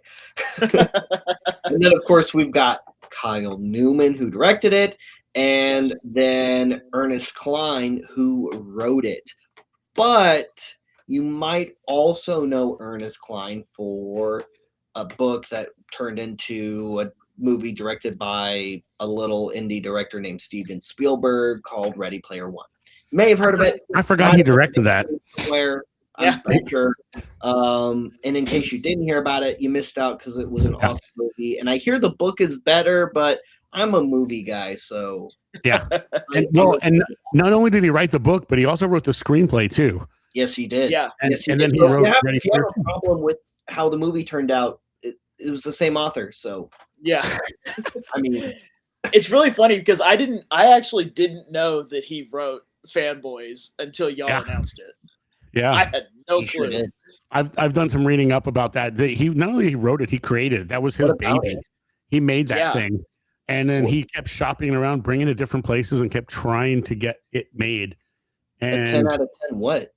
And then, of course, we've got Kyle Newman, who directed it, and then Ernest Cline, who wrote it. But you might also know Ernest Cline for a book that turned into a movie directed by a little indie director named Steven Spielberg called Ready Player One. You may have heard of it. I forgot he directed that. Somewhere, I'm pretty sure. And in case you didn't hear about it, you missed out because it was an awesome movie. And I hear the book is better, but I'm a movie guy, so yeah. And not only did he write the book, but he also wrote the scrmeplay too. Yes, he did. Yeah, and yes, and then he wrote Ready If you have a problem with how the movie turned out, it was the same author, so. Yeah. I mean, it's really funny because I actually didn't know that he wrote Fanboys until y'all announced it. Yeah. I had no clue. Sure, I've done some reading up about that. He not only he wrote it, he created it. That was his baby. He made that thing. And then he kept shopping around, bringing it to different places and kept trying to get it made. And a 10 out of 10 what?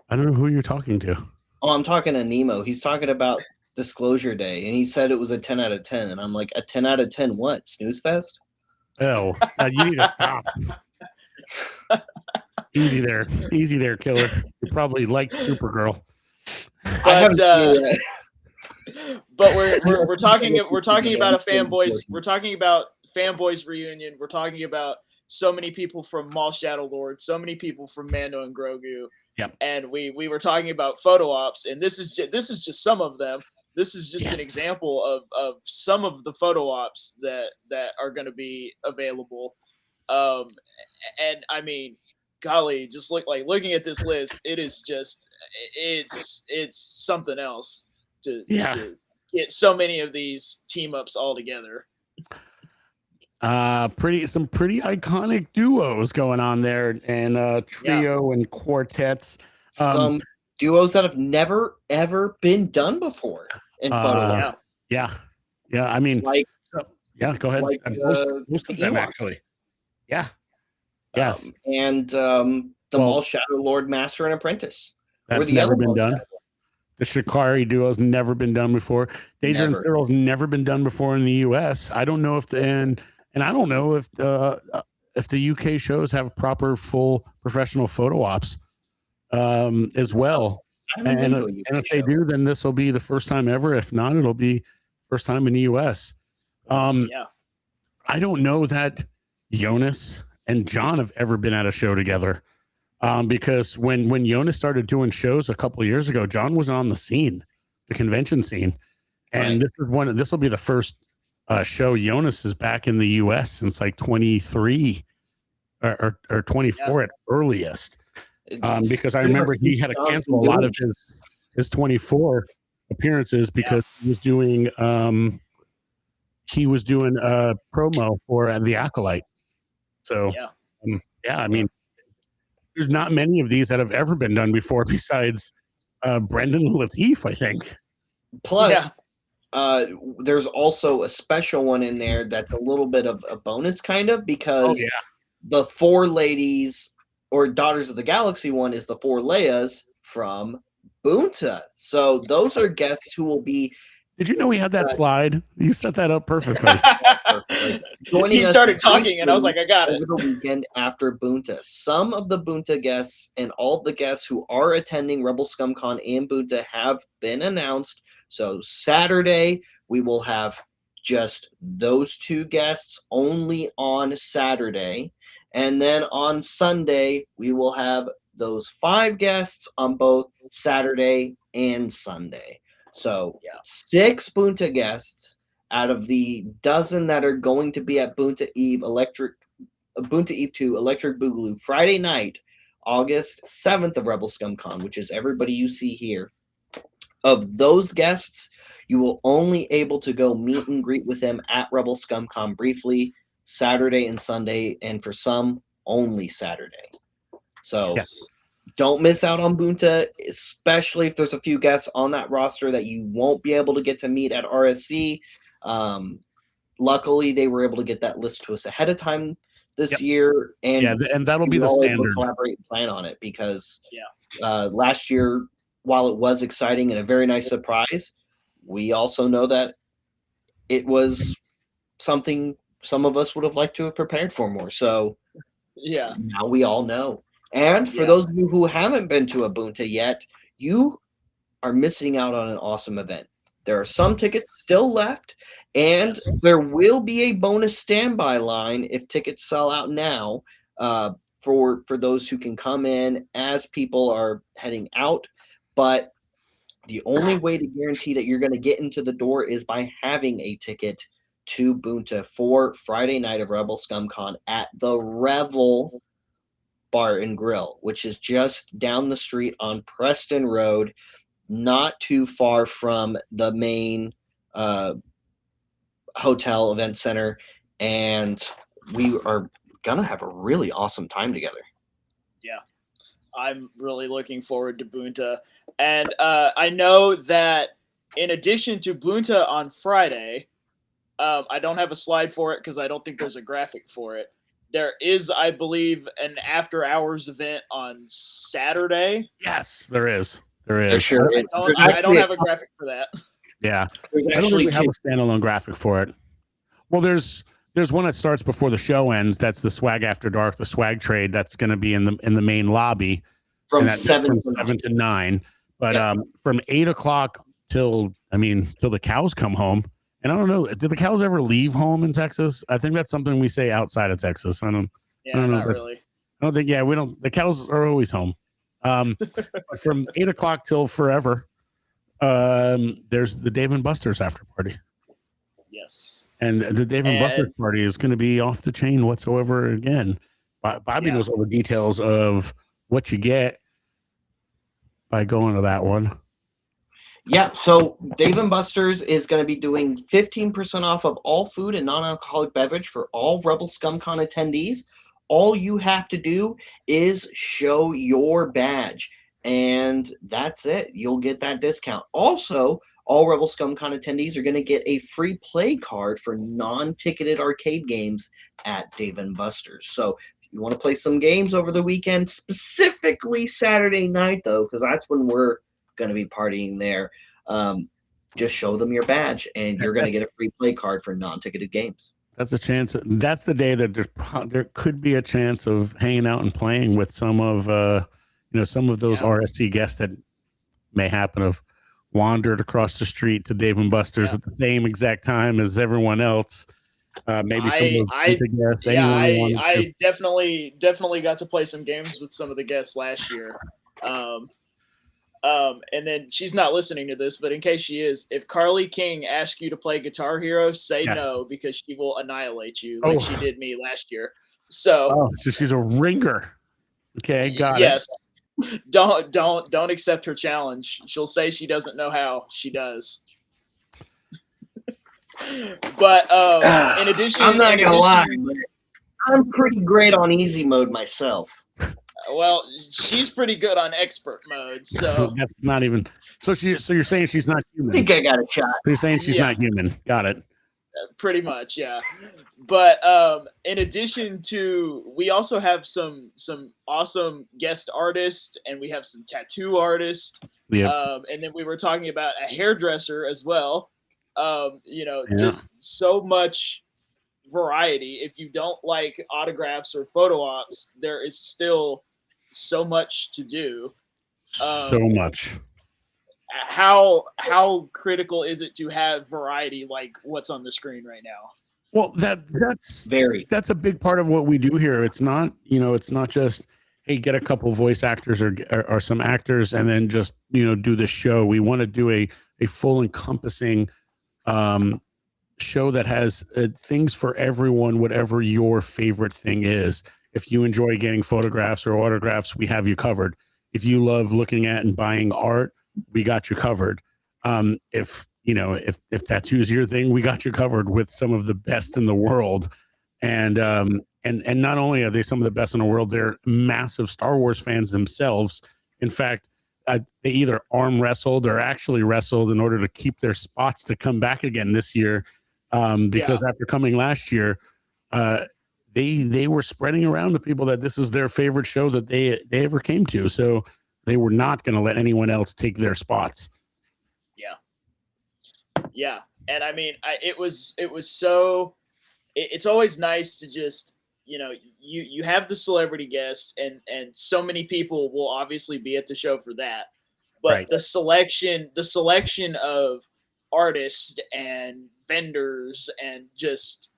I don't know who you're talking to. Oh, I'm talking to Nemo. He's talking about Disclosure Day, and he said it was a 10 out of 10. And I'm like, a 10 out of 10 what? Snooze Fest? Oh, you need to stop. Easy there, killer. You probably liked Supergirl. But we're talking about a Fanboys. We're talking about Fanboys reunion. We're talking about so many people from Maul Shadow Lord, so many people from Mando and Grogu. Yep. And we were talking about photo ops, and this is just some of them. This is just an example of some of the photo ops that are going to be available. And I mean, golly, just looking at this list, it is just it's something else to get so many of these team ups all together. Some pretty iconic duos going on there, and trio and quartets. Some duos that have never ever been done before in photo. Yeah. I mean, go ahead. Like, most of them actually. Yeah. Yes. And the Maul Shadow Lord Master and Apprentice. That's never been done. The Shikari duo has never been done before. Deja and Cyril's never been done before in the U.S. I don't know if and I don't know if the UK shows have proper full professional photo ops as well. And if they do, then this will be the first time ever. If not, it'll be first time in the US. I don't know that Jonas and John have ever been at a show together. Because when Jonas started doing shows a couple of years ago, John was on the scene, the convention scene. And this will be the first show Jonas is back in the US since like 23 or 24 at earliest. Because I remember he had to cancel a lot of his 24 appearances because he was doing promo for the Acolyte. So I mean, there's not many of these that have ever been done before besides Brendan Latif, I think. Plus, there's also a special one in there that's a little bit of a bonus kind of, because the 4 ladies or Daughters of the Galaxy one is the 4 Leias from Boonta. So those are guests who will be. Did you know we had that slide? You set that up perfectly. He started talking, and I was like, I got it. Over the weekend after Boonta. Some of the Boonta guests and all the guests who are attending Rebel Scum Con and Boonta have been announced. So Saturday, we will have just those 2 guests only on Saturday. And then on Sunday, we will have those 5 guests on both Saturday and Sunday. So 6 Boonta guests out of the dozen that are going to be at Boonta Eve 2 Electric Boogaloo Friday night, August 7th of Rebel Scum Con, which is everybody you see here. Of those guests, you will only able to go meet and greet with them at Rebel Scum Con briefly Saturday and Sunday, and for some, only Saturday. So don't miss out on Boonta, especially if there's a few guests on that roster that you won't be able to get to meet at RSC. Luckily, they were able to get that list to us ahead of time this year, and that'll be the standard. Collaborate and plan on it, because last year, while it was exciting and a very nice surprise, we also know that it was something some of us would have liked to have prepared for more. So now we all know. And for those of you who haven't been to a Boonta yet, you are missing out on an awesome event. There are some tickets still left, and there will be a bonus standby line if tickets sell out now for those who can come in as people are heading out. But the only way to guarantee that you're going to get into the door is by having a ticket to Boonta for Friday night of Rebel Scum Con at the Revel Bar and Grill, which is just down the street on Preston Road, not too far from the main hotel event center. And we are going to have a really awesome time together. Yeah, I'm really looking forward to Boonta. And I know that in addition to Boonta on Friday, I don't have a slide for it because I don't think there's a graphic for it. There is, I believe, an after-hours event on Saturday. Yes, there is. There is. Sure. I don't have a graphic for that. Yeah. I don't really have a standalone graphic for it. Well, there's one that starts before the show ends. That's the Swag After Dark, the swag trade. That's going to be in the main lobby from 7 to 9. But from 8 o'clock till the cows come home. And I don't know, did the cows ever leave home in Texas? I think that's something we say outside of Texas. I don't know. Not really. I don't think, we don't. The cows are always home. But from 8 o'clock till forever, there's the Dave & Buster's after party. Yes. And the Dave & Buster's party is going to be off the chain whatsoever again. Bobby knows all the details of what you get by going to that one. Yeah, so Dave & Buster's is going to be doing 15% off of all food and non-alcoholic beverage for all Rebel Scum Con attendees. All you have to do is show your badge, and that's it. You'll get that discount. Also, all Rebel Scum Con attendees are going to get a free play card for non-ticketed arcade games at Dave & Buster's. So if you want to play some games over the weekend, specifically Saturday night, though, because that's when we're going to be partying there, just show them your badge and you're going to get a free play card for non-ticketed games. That's a chance. That's the day that there could be a chance of hanging out and playing with some of some of those RSC guests that may happen have wandered across the street to Dave & Buster's at the same exact time as everyone else. Maybe I definitely got to play some games with some of the guests last year. And then she's not listening to this, but in case she is, if Carly King asks you to play Guitar Hero, say no, because she will annihilate you like she did me last year. So she's a ringer. Okay, got it. Yes. Don't accept her challenge. She'll say she doesn't know how. She does. But in addition, I'm not gonna lie, but I'm pretty great on easy mode myself. Well, she's pretty good on expert mode, so that's not even. So you're saying she's not I human? think I got a shot. So you're saying she's Yeah. not human? Got it. Pretty much, yeah. But in addition to, we also have some awesome guest artists, and we have some tattoo artists. Yeah. And then we were talking about a hairdresser as well. Yeah. Just so much variety. If you don't like autographs or photo ops, there is still so much to do. So much. How critical is it to have variety like what's on the screen right now? Well, that's Very. a big part of what we do here. It's not, it's not just, hey, get a couple voice actors or some actors and then just, do the show. We want to do a full encompassing show that has things for everyone, whatever your favorite thing is. If you enjoy getting photographs or autographs, we have you covered. If you love looking at and buying art, we got you covered. If tattoos are your thing, we got you covered with some of the best in the world. And not only are they some of the best in the world, they're massive Star Wars fans themselves. In fact, they either arm wrestled or actually wrestled in order to keep their spots to come back again this year. Because after coming last year, they were spreading around to people that this is their favorite show that they ever came to. So they were not going to let anyone else take their spots. Yeah. And I mean, it's always nice to just, you have the celebrity guest and so many people will obviously be at the show for that. But Right. the selection of artists and vendors and just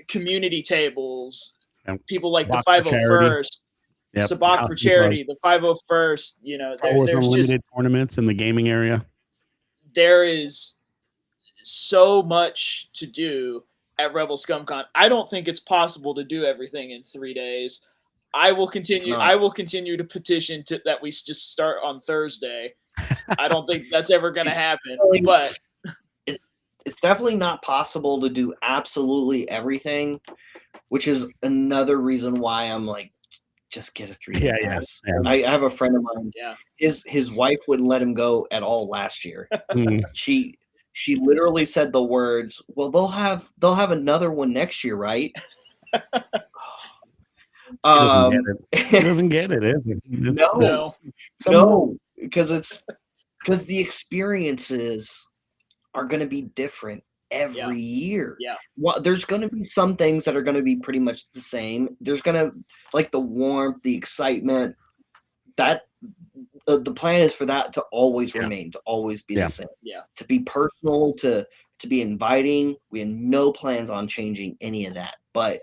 community tables, people like the Sabak for charity. 501st, Yep. Sabak for charity, the 501st, Star Wars there's Unlimited just tournaments in the gaming area. there is so much to do at Rebel Scum Con. I don't think it's possible to do everything in 3 days. I will continue to petition that we just start on Thursday. I don't think that's ever going to happen, but It's definitely not possible to do absolutely everything, which is another reason why I'm like, just get a 3-day pass. Yeah. I have a friend of mine. Yeah. His wife wouldn't let him go at all last year. Mm. She literally said the words, "Well, they'll have another one next year, right?" She doesn't get it, is it? No, because the experiences are going to be different every year. Yeah. Well, there's going to be some things that are going to be pretty much the same. There's going to, like, the warmth, the excitement, that the plan is for that to always remain, to always be the same. Yeah. To be personal, to be inviting. We have no plans on changing any of that. But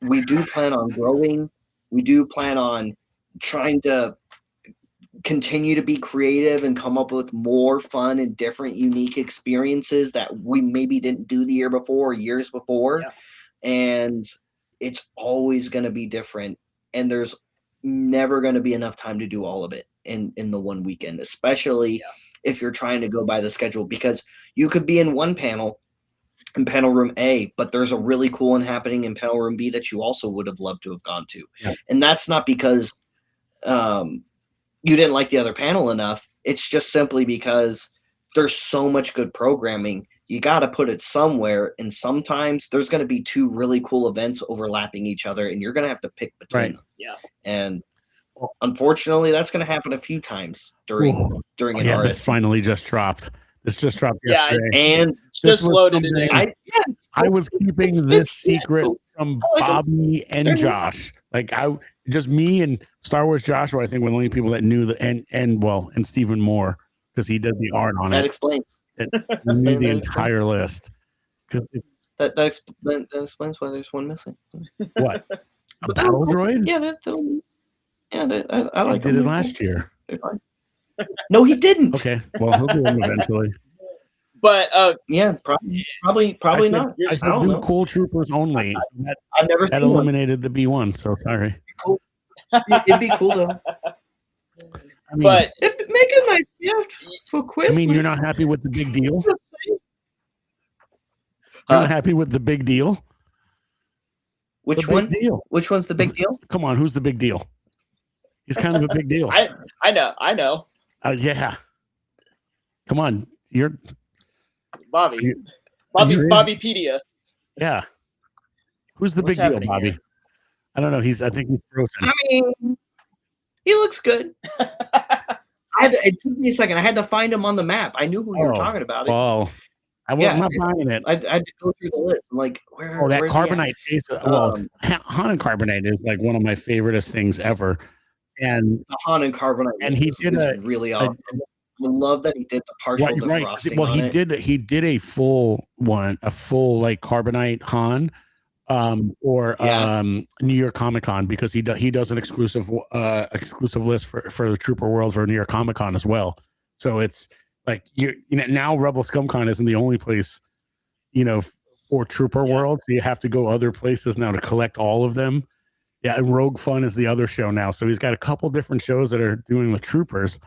we do plan on growing. We do plan on trying to continue to be creative and come up with more fun and different, unique experiences that we maybe didn't do the year before or years before. Yeah. And it's always going to be different. And there's never going to be enough time to do all of it in the one weekend, especially if you're trying to go by the schedule, because you could be in one panel in panel room A, but there's a really cool one happening in panel room B that you also would have loved to have gone to. Yeah. And that's not because you didn't like the other panel enough. It's just simply because there's so much good programming. You got to put it somewhere. And sometimes there's going to be two really cool events overlapping each other, and you're going to have to pick between them. Yeah. And unfortunately, that's going to happen a few times during an This artist. finally just dropped. This just dropped. Yeah, yesterday. And just loaded it in. I was keeping this secret from I like 'em. Bobby and Josh. Like just me and Star Wars Joshua, I think, were the only people that knew and Stephen Moore, because he did the art on that it. explains. Knew the entire list. That explains why there's one missing. What? A battle droid? Yeah, I like. He did it last year. No, he didn't. Okay, well, he'll do them eventually. But Yeah, probably not. I said don't do know. Cool Troopers only. I've never That seen one. eliminated the B1, so sorry. It'd be cool though. I mean, but Make a nice gift for Christmas. I mean, you're not happy with the big deal? You're not happy with the big deal? Which The one? big deal. Which one's the big deal? Come on, who's the big deal? He's kind of a big deal. I know. Yeah. Come on, Bobby. you're in. Bobbypedia. Yeah. Who's the What's big deal, happening Bobby? here? I don't know. I think he's frozen. I mean, he looks good. It took me a second. I had to find him on the map. I knew who you were talking about. I'm not buying it. I had to go through the list. I'm like, that where's Carbonite chase. Han and Carbonite is like one of my favoriteest things ever. And the Han and Carbonite, and he did really awesome. I love that he did the partial defrosting. Well, he did a full like Carbonite Han. New York Comic Con, because he does an exclusive list for the Trooper World for New York Comic Con as well. So it's like now Rebel Scum Con isn't the only place for Trooper World. So you have to go other places now to collect all of them. Yeah, and Rogue Fun is the other show now. So he's got a couple different shows that are doing with Troopers.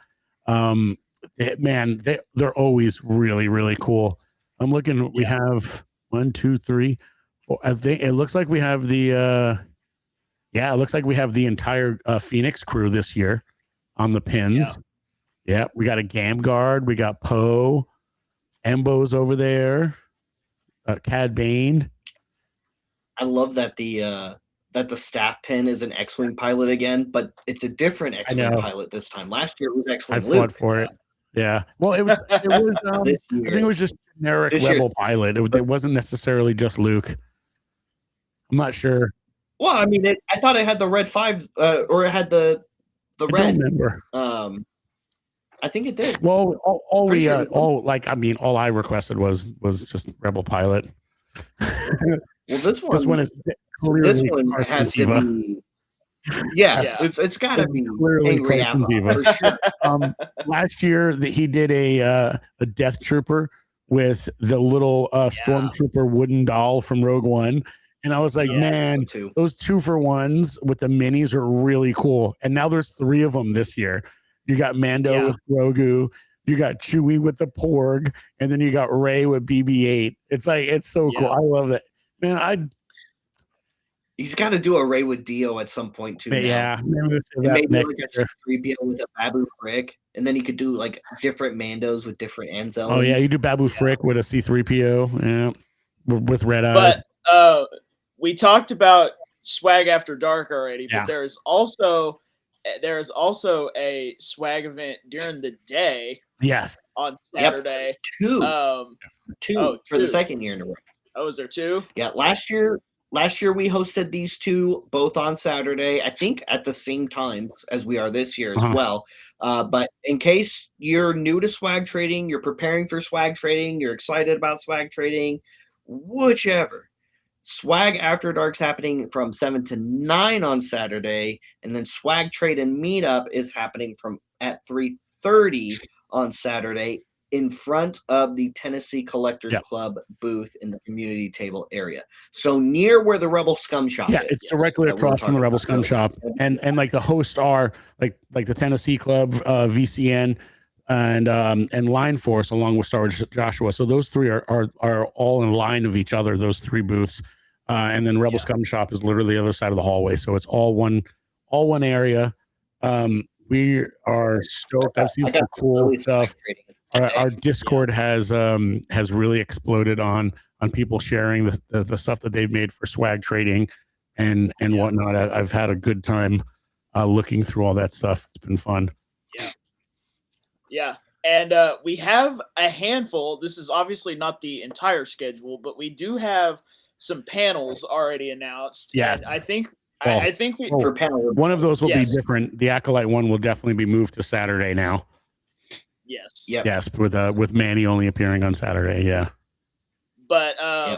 Man, they're always really, really cool. I'm looking. We have 1, 2, 3. I think it looks like we have the entire Phoenix crew this year on the pins. Yeah, we got a Gam Guard, we got Poe, Embo's over there, Cad Bane. I love that the staff pin is an X-wing pilot again, but it's a different X-wing pilot this time. Last year it was X-wing. I fought for it. Yeah. Well, it was. I think it was just generic Rebel pilot. It wasn't necessarily just Luke. I'm not sure. Well, I mean, I thought it had the red 5, or it had the red. I don't remember. I think it did. Well, all I requested was just Rebel pilot. Well, this one is clearly this one has to be. Yeah. It's got to be clearly Angry Abba, for sure. Last year he did a Death Trooper with the little Stormtrooper wooden doll from Rogue One. And I was like, man, those 2-for-1s with the minis are really cool. And now there's 3 of them this year. You got Mando with Grogu, you got Chewie with the Porg, and then you got Rey with BB-8. It's so cool. I love that. Man, he's got to do a Rey with Dio at some point too. Yeah, maybe like a C-3PO with a Babu Frick, and then he could do like different Mandos with different Anzels. Oh yeah, you do Babu Frick with a C-3PO, with red eyes. But we talked about Swag After Dark already, but there is also a swag event during the day. Yes, on Saturday. Yep. Two for the second year in a row. Oh, is there 2? Yeah, last year we hosted these 2 both on Saturday. I think at the same times as we are this year as well. But in case you're new to swag trading, you're preparing for swag trading, you're excited about swag trading, whichever. Swag After Dark's happening from 7 to 9 on Saturday, and then Swag Trade and Meetup is happening at 3:30 on Saturday in front of the Tennessee Collectors Club booth in the community table area. So near where the Rebel Scum shop is. Yeah, it's directly across from the Rebel Scum shop. And like the hosts are like the Tennessee Club, VCN, and Line Force, along with Star Wars Joshua. So those 3 are all in line of each other, those 3 booths. And then Rebel Scum shop is literally the other side of the hallway. So it's all one area. We are stoked. I've seen some cool stuff. Our Discord has really exploded on people sharing the stuff that they've made for swag trading and whatnot. I've had a good time looking through all that stuff. It's been fun. Yeah. And we have a handful. This is obviously not the entire schedule, but we do have some panels already announced. Yes. And I think we for panel one of those will be different. The Acolyte one will definitely be moved to Saturday now. Yes. Yep. Yes, with Manny only appearing on Saturday. Yeah. But I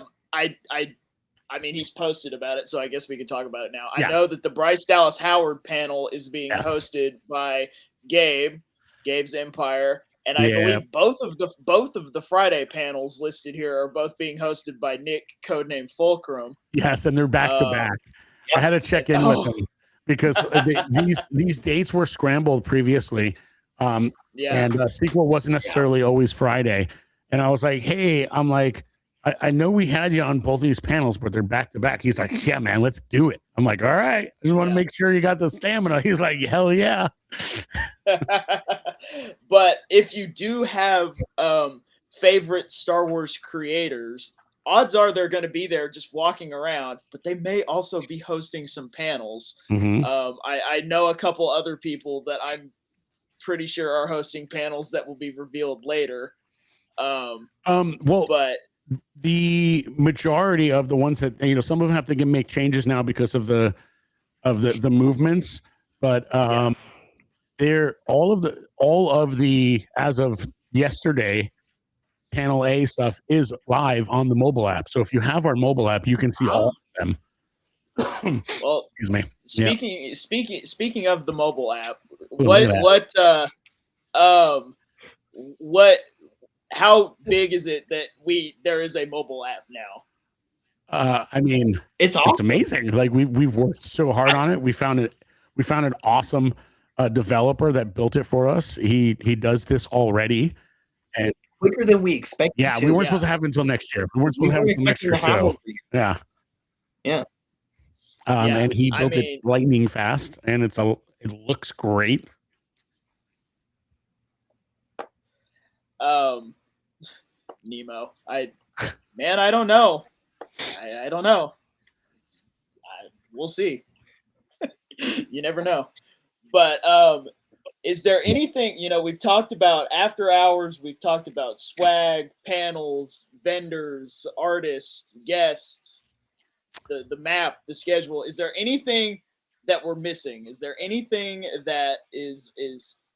mean, he's posted about it, so I guess we could talk about it now. I know that the Bryce Dallas Howard panel is being hosted by Gabe's Empire, and I believe both of the Friday panels listed here are both being hosted by Nick, codename Fulcrum. Yes, and they're back to back. I had to check in with them because these dates were scrambled previously. And sequel wasn't necessarily always Friday. And I was like, hey, I know we had you on both these panels, but they're back to back. He's like, yeah, man, let's do it. I'm like, all right. I just want to make sure you got the stamina. He's like, hell yeah. But if you do have favorite Star Wars creators, odds are they're going to be there just walking around, but they may also be hosting some panels. I know a couple other people that I'm pretty sure are hosting panels that will be revealed later. But the majority of the ones that, you know, some of them have to make changes now because of the movements, but they're all of the as of yesterday, panel A stuff is live on the mobile app. So if you have our mobile app, you can see all of them. Well, excuse me. Speaking of the mobile app, how big is it that there is a mobile app now? I mean, it's awesome. It's amazing. Like we've worked so hard on it. We found an awesome developer that built it for us. He does this already, and quicker than we expected. Yeah, we weren't supposed to have it until next year. We weren't supposed to have it until next year's show. Yeah. And he built it lightning fast, and it looks great. Nemo, I don't know. I don't know. We'll see. You never know. But is there anything, you know, we've talked about after hours, we've talked about swag, panels, vendors, artists, guests, the map, the schedule. Is there anything that we're missing? Is there anything that is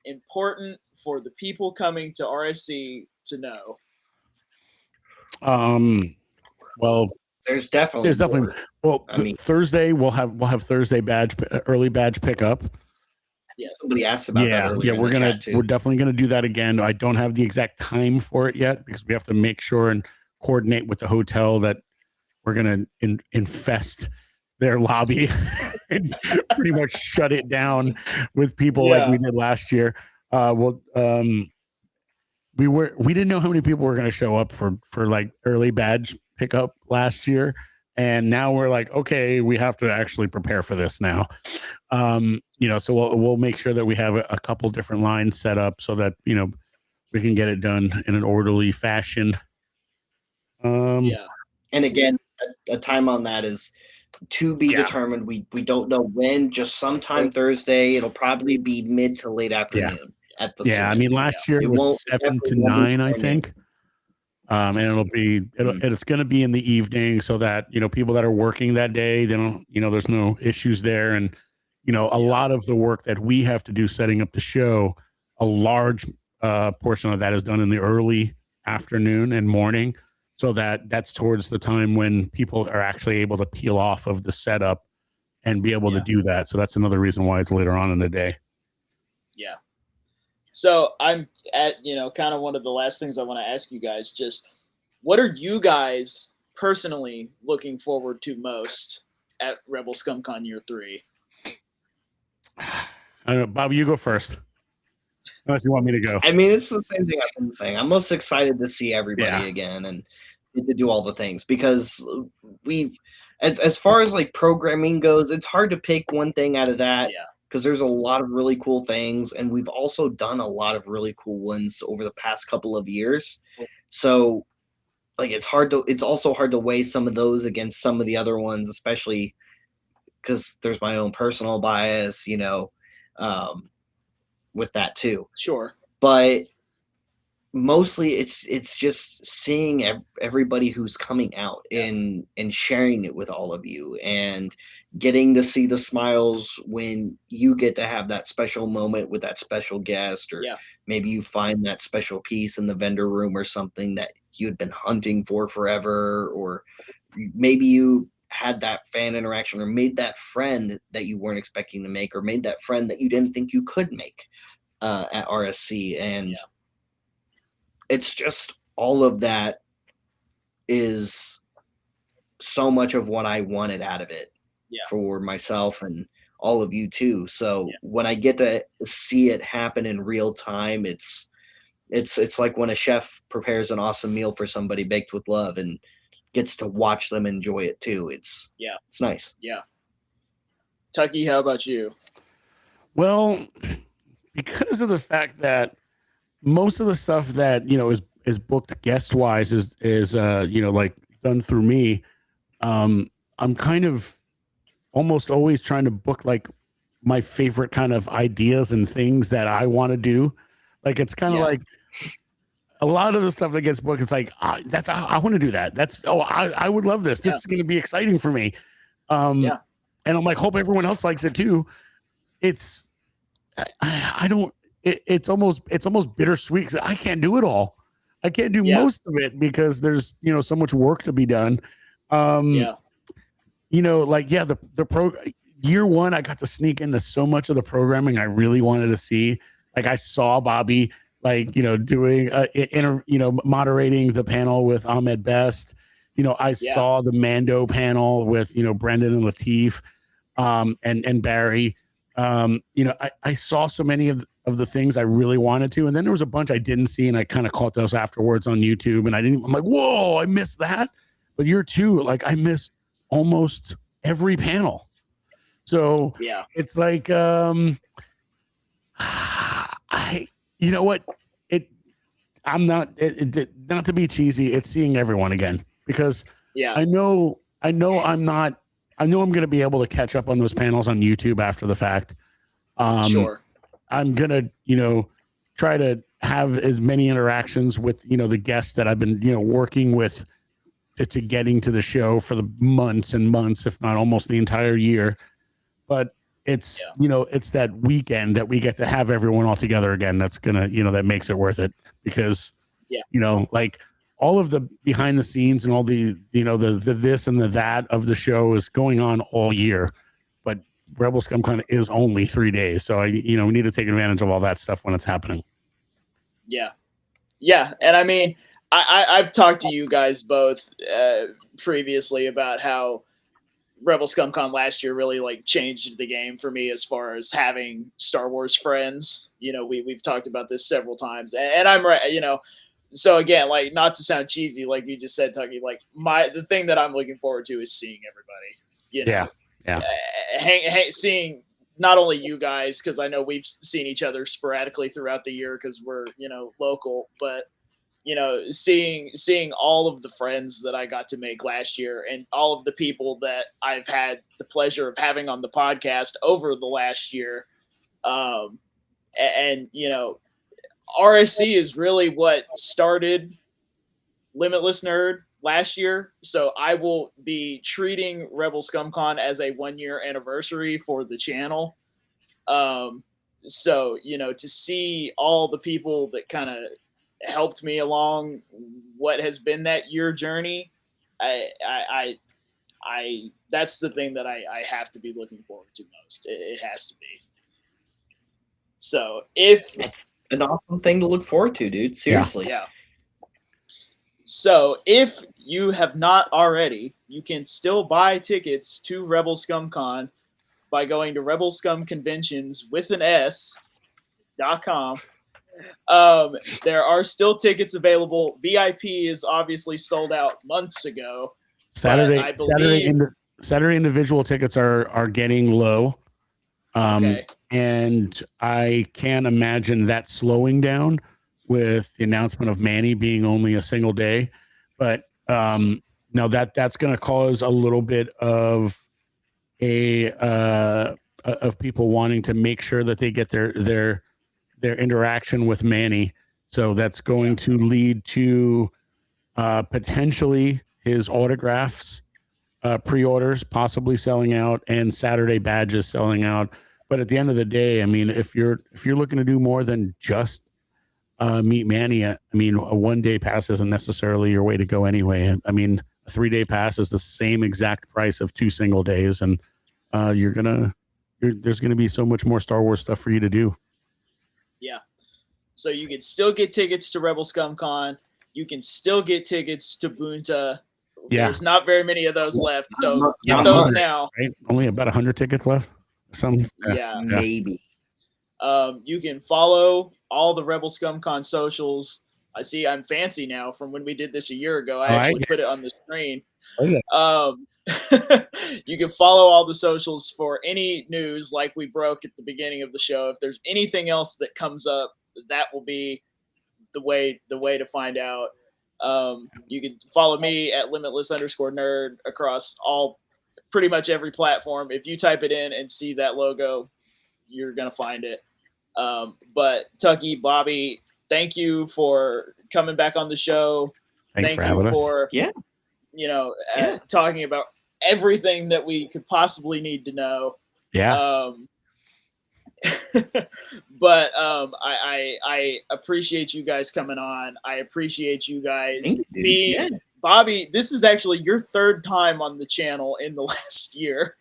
important for the people coming to RSC to know? Well, there's definitely more. Well, I mean, Thursday we'll have Thursday early badge pickup. Yeah, somebody asked about that. Yeah, we're definitely gonna do that again. I don't have the exact time for it yet because we have to make sure and coordinate with the hotel that we're gonna infest their lobby and pretty much shut it down with people like we did last year. We didn't know how many people were going to show up for like early badge pickup last year, and now we're like, okay, we have to actually prepare for this now. You know, so we'll make sure that we have a couple different lines set up so that, you know, we can get it done in an orderly fashion. And again, a time on that is to be determined. We don't know when, just sometime Thursday. It'll probably be mid to late afternoon. At the I mean, last year it was 7 to 9, I think. And it's going to be in the evening so that, you know, people that are working that day, they don't, you know, there's no issues there. And, you know, a lot of the work that we have to do setting up the show, a large portion of that is done in the early afternoon and morning. So that's towards the time when people are actually able to peel off of the setup and be able to do that. So that's another reason why it's later on in the day. Yeah. So I'm at, you know, kind of one of the last things I want to ask you guys, just what are you guys personally looking forward to most at Rebel Scum Con Year 3? I don't know. Bob, you go first. Unless you want me to go. I mean, it's the same thing I've been saying. I'm most excited to see everybody again and to do all the things because as far as like programming goes, it's hard to pick one thing out of that. Yeah. Because there's a lot of really cool things, and we've also done a lot of really cool ones over the past couple of years. So, like, it's also hard to weigh some of those against some of the other ones, especially because there's my own personal bias, you know, with that too. Sure. But mostly it's just seeing everybody who's coming out and sharing it with all of you and getting to see the smiles when you get to have that special moment with that special guest, or maybe you find that special piece in the vendor room or something that you'd been hunting for forever, or maybe you had that fan interaction or made that friend that you weren't expecting to make, or made that friend that you didn't think you could make at RSC. And it's just all of that is so much of what I wanted out of it for myself and all of you too. So when I get to see it happen in real time, it's like when a chef prepares an awesome meal for somebody baked with love, and gets to watch them enjoy it too. It's nice. Yeah. Tucky, how about you? Well, because of the fact that most of the stuff that is booked guest wise is like done through me, I'm kind of almost always trying to book like my favorite kind of ideas and things that I want to do. Like it's kind of like a lot of the stuff that gets booked. It's like I want to do that. I would love this. This is going to be exciting for me. And I'm like, hope everyone else likes it too. It's I don't. It's almost bittersweet because I can't do it all. I can't do most of it because there's so much work to be done. The year one, I got to sneak into so much of the programming I really wanted to see. Like I saw Bobby doing moderating the panel with Ahmed Best. I saw the Mando panel with Brendan and Lateef and Barry. I saw so many of the things I really wanted to, and then there was a bunch I didn't see, and I kind of caught those afterwards on YouTube, and I'm like, whoa, I missed that. But year two, like I missed almost every panel. So it's like, not to be cheesy, it's seeing everyone again because I know I'm going to be able to catch up on those panels on YouTube after the fact. Sure. I'm going to, try to have as many interactions with, the guests that I've been, working with to getting to the show for the months and months, if not almost the entire year. But it's, it's that weekend that we get to have everyone all together again. That's going to, that makes it worth it because, like all of the behind the scenes and all the, the this and the that of the show is going on all year. But Rebel Scum Con is only 3 days. So we need to take advantage of all that stuff when it's happening. Yeah. Yeah. And I mean, I've talked to you guys both previously about how Rebel Scum Con last year really like changed the game for me as far as having Star Wars friends. We've talked about this several times, and I'm right. So again, like not to sound cheesy, like you just said, Tucky, like the thing that I'm looking forward to is seeing everybody. Seeing not only you guys, because I know we've seen each other sporadically throughout the year because we're local, but seeing all of the friends that I got to make last year and all of the people that I've had the pleasure of having on the podcast over the last year. RSC is really what started Limitless Nerd last year. So I will be treating Rebel Scum Con as a 1-year anniversary for the channel. So, to see all the people that kind of helped me along what has been that year journey, I that's the thing that I have to be looking forward to most. It has to be. So if an awesome thing to look forward to, dude. Seriously. Yeah. So if you have not already, you can still buy tickets to Rebel Scum Con by going to Rebel Scum Conventions with an S.com. There are still tickets available. VIP is obviously sold out months ago. Saturday individual tickets are getting low. Okay. And I can't imagine that slowing down with the announcement of Manny being only a single day. But no, that's going to cause a little bit of of people wanting to make sure that they get their interaction with Manny. So that's going to lead to potentially his autographs, pre-orders possibly selling out, and Saturday badges selling out. But at the end of the day, I mean, if you're looking to do more than just meet Manny, I mean, a 1-day pass isn't necessarily your way to go anyway. I mean, a 3-day pass is the same exact price of 2 single days, and there's gonna be so much more Star Wars stuff for you to do. Yeah. So you can still get tickets to Rebel Scum Con. You can still get tickets to Bunta. Yeah. There's not very many of those left, so get those now. Right? Only about 100 tickets left. Maybe. You can follow all the Rebel Scum Con socials I see I'm fancy now from when we did this a year ago. I Oh, I actually get- put it on the screen. Okay. You can follow all the socials for any news like we broke at the beginning of the show. If there's anything else that comes up, that will be the way to find out. You can follow me at limitless_nerd across pretty much every platform. If you type it in and see that logo, you're going to find it. But Tucky, Bobby, thank you for coming back on the show. Thanks Thank for you having us. for, Yeah. talking about everything that we could possibly need to know. Yeah. But I appreciate you guys coming on. I appreciate you guys Thank you, dude. being Yeah. Bobby. This is actually your third time on the channel in the last year.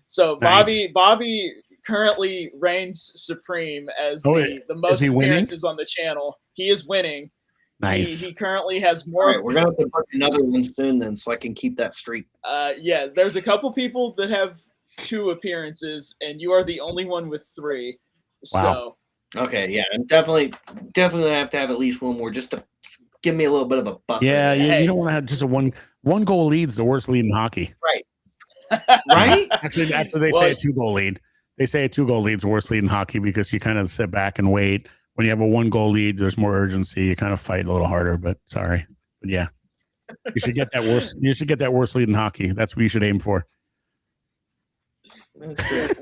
So Nice. Bobby currently reigns supreme as Oh, the most he winning? appearances on the channel. He is winning. Nice. He currently has All more. right, we're gonna have to book another one soon then, so I can keep that streak. Yeah, there's a couple people that have 2 appearances, and you are the only one with 3. Wow. So Okay, yeah, I'm definitely gonna have to have at least one more just to give me a little bit of a buffer. Yeah, there. Hey. you don't want to have just a one goal lead's the worst lead in hockey. Right? Actually, they say a 2-goal lead. They say a 2-goal lead's the worst lead in hockey because you kind of sit back and wait. When you have a 1-goal lead, there's more urgency. You kind of fight a little harder. But sorry, but yeah, you should get that worst. You should get that worst lead in hockey. That's what you should aim for.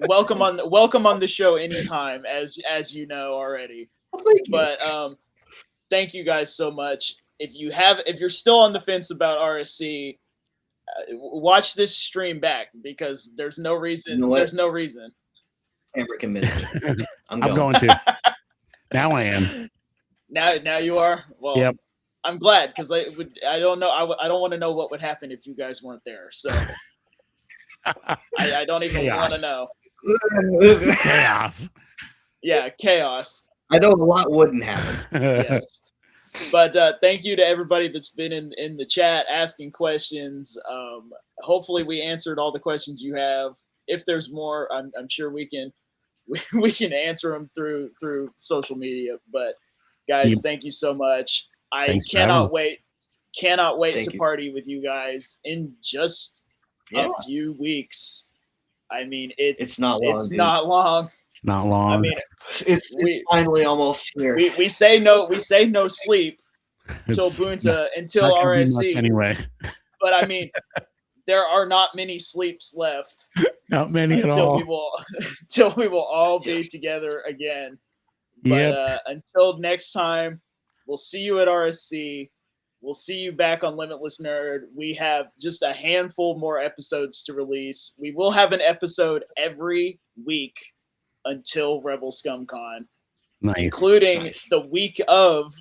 welcome on the show anytime, as you know already. But thank you guys so much. If you're still on the fence about RSC, watch this stream back because there's no reason. You know what? There's no reason. Amber convinced me. I'm I'm going. going to. Now I am. Now you are. Well, Yep. I'm glad because I don't know. I don't want to know what would happen if you guys weren't there. So I don't even want to Chaos. know. Chaos. Yeah, chaos. I know a lot wouldn't happen. Yes. But thank you to everybody that's been in the chat asking questions. Hopefully we answered all the questions you have. If there's more, I'm sure we can answer them through social media. But guys, Yep. thank you so much. I Thanks for having us. cannot wait Thank to you. party with you guys in just Yeah. a few weeks. I mean, it's not long, It's dude. not long. It's not long. I mean, It's finally almost here. we say no sleep until It's until not gonna be much RSC. anyway. But I mean, there are not many sleeps left Not many at until all. until we will all be together again. But Yep. until next time, we'll see you at RSC. We'll see you back on Limitless Nerd. We have just a handful more episodes to release. We will have an episode every week until Rebel Scum Con, Nice. including Nice. the week of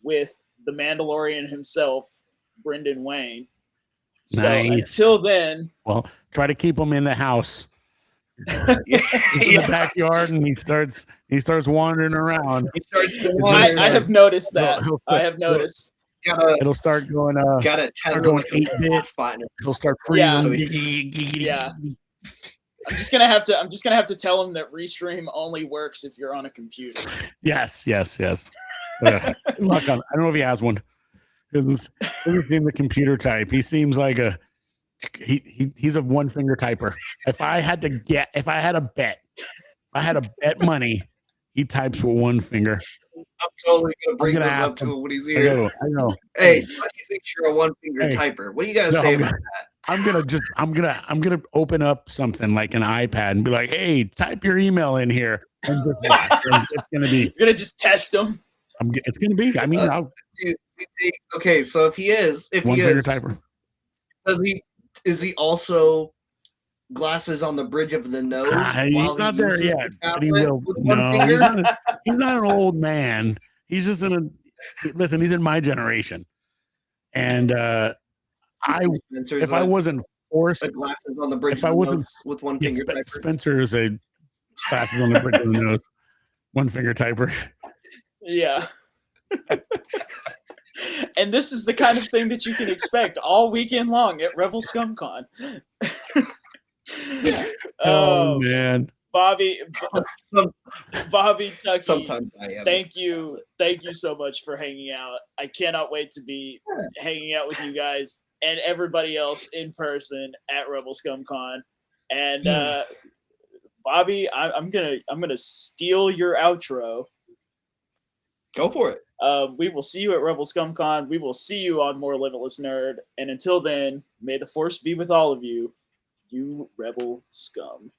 with the Mandalorian himself, Brendan Wayne. So Nice. until then, Well, try to keep him in the house. Yeah. He's in the backyard and he starts wandering around. He starts to wander. I have noticed that. He'll I start- have noticed. It'll start going Got a start going 8-bit. spot. He'll start Yeah. freezing. Yeah. I'm just gonna have to tell him that Restream only works if you're on a computer. Yes. Good luck on. I don't know if he has one. He's seen the computer type. He seems like he's a 1-finger typer. If I had a bet money, he types with 1 finger. I'm totally gonna bring gonna this have up to- to him when he's I here. know. Hey, how do you think you're a 1-finger Hey. typer? What do you gotta No, say I'm about I'm gonna open up something like an iPad and be like, hey, type your email in here. And just watch. And it's gonna be. You're gonna just test him. It's gonna be. I mean, Okay, so if he is, 1-finger typer. is he also glasses on the bridge of the nose? He's while not he there uses yet, the but he tablet will. with one No, finger? he's not an old man. He's just listen, he's in my generation. And Spencer's if I wasn't forced, a glasses on the bridge if of I the wasn't- nose with one yeah, finger typer. Spencer is a glasses on the bridge of the nose, 1-finger typer. Yeah. And this is the kind of thing that you can expect all weekend long at Rebel Scum Con. Oh man. Bobby, Some- Bobby Tucky, Sometimes I am. thank you so much for hanging out. I cannot wait to be hanging out with you guys and everybody else in person at Rebel Scum Con. And Bobby, I'm gonna steal your outro. Go for it. We will see you at Rebel Scum Con. We will see you on more Limitless Nerd. And until then, may the force be with all of you. You Rebel Scum.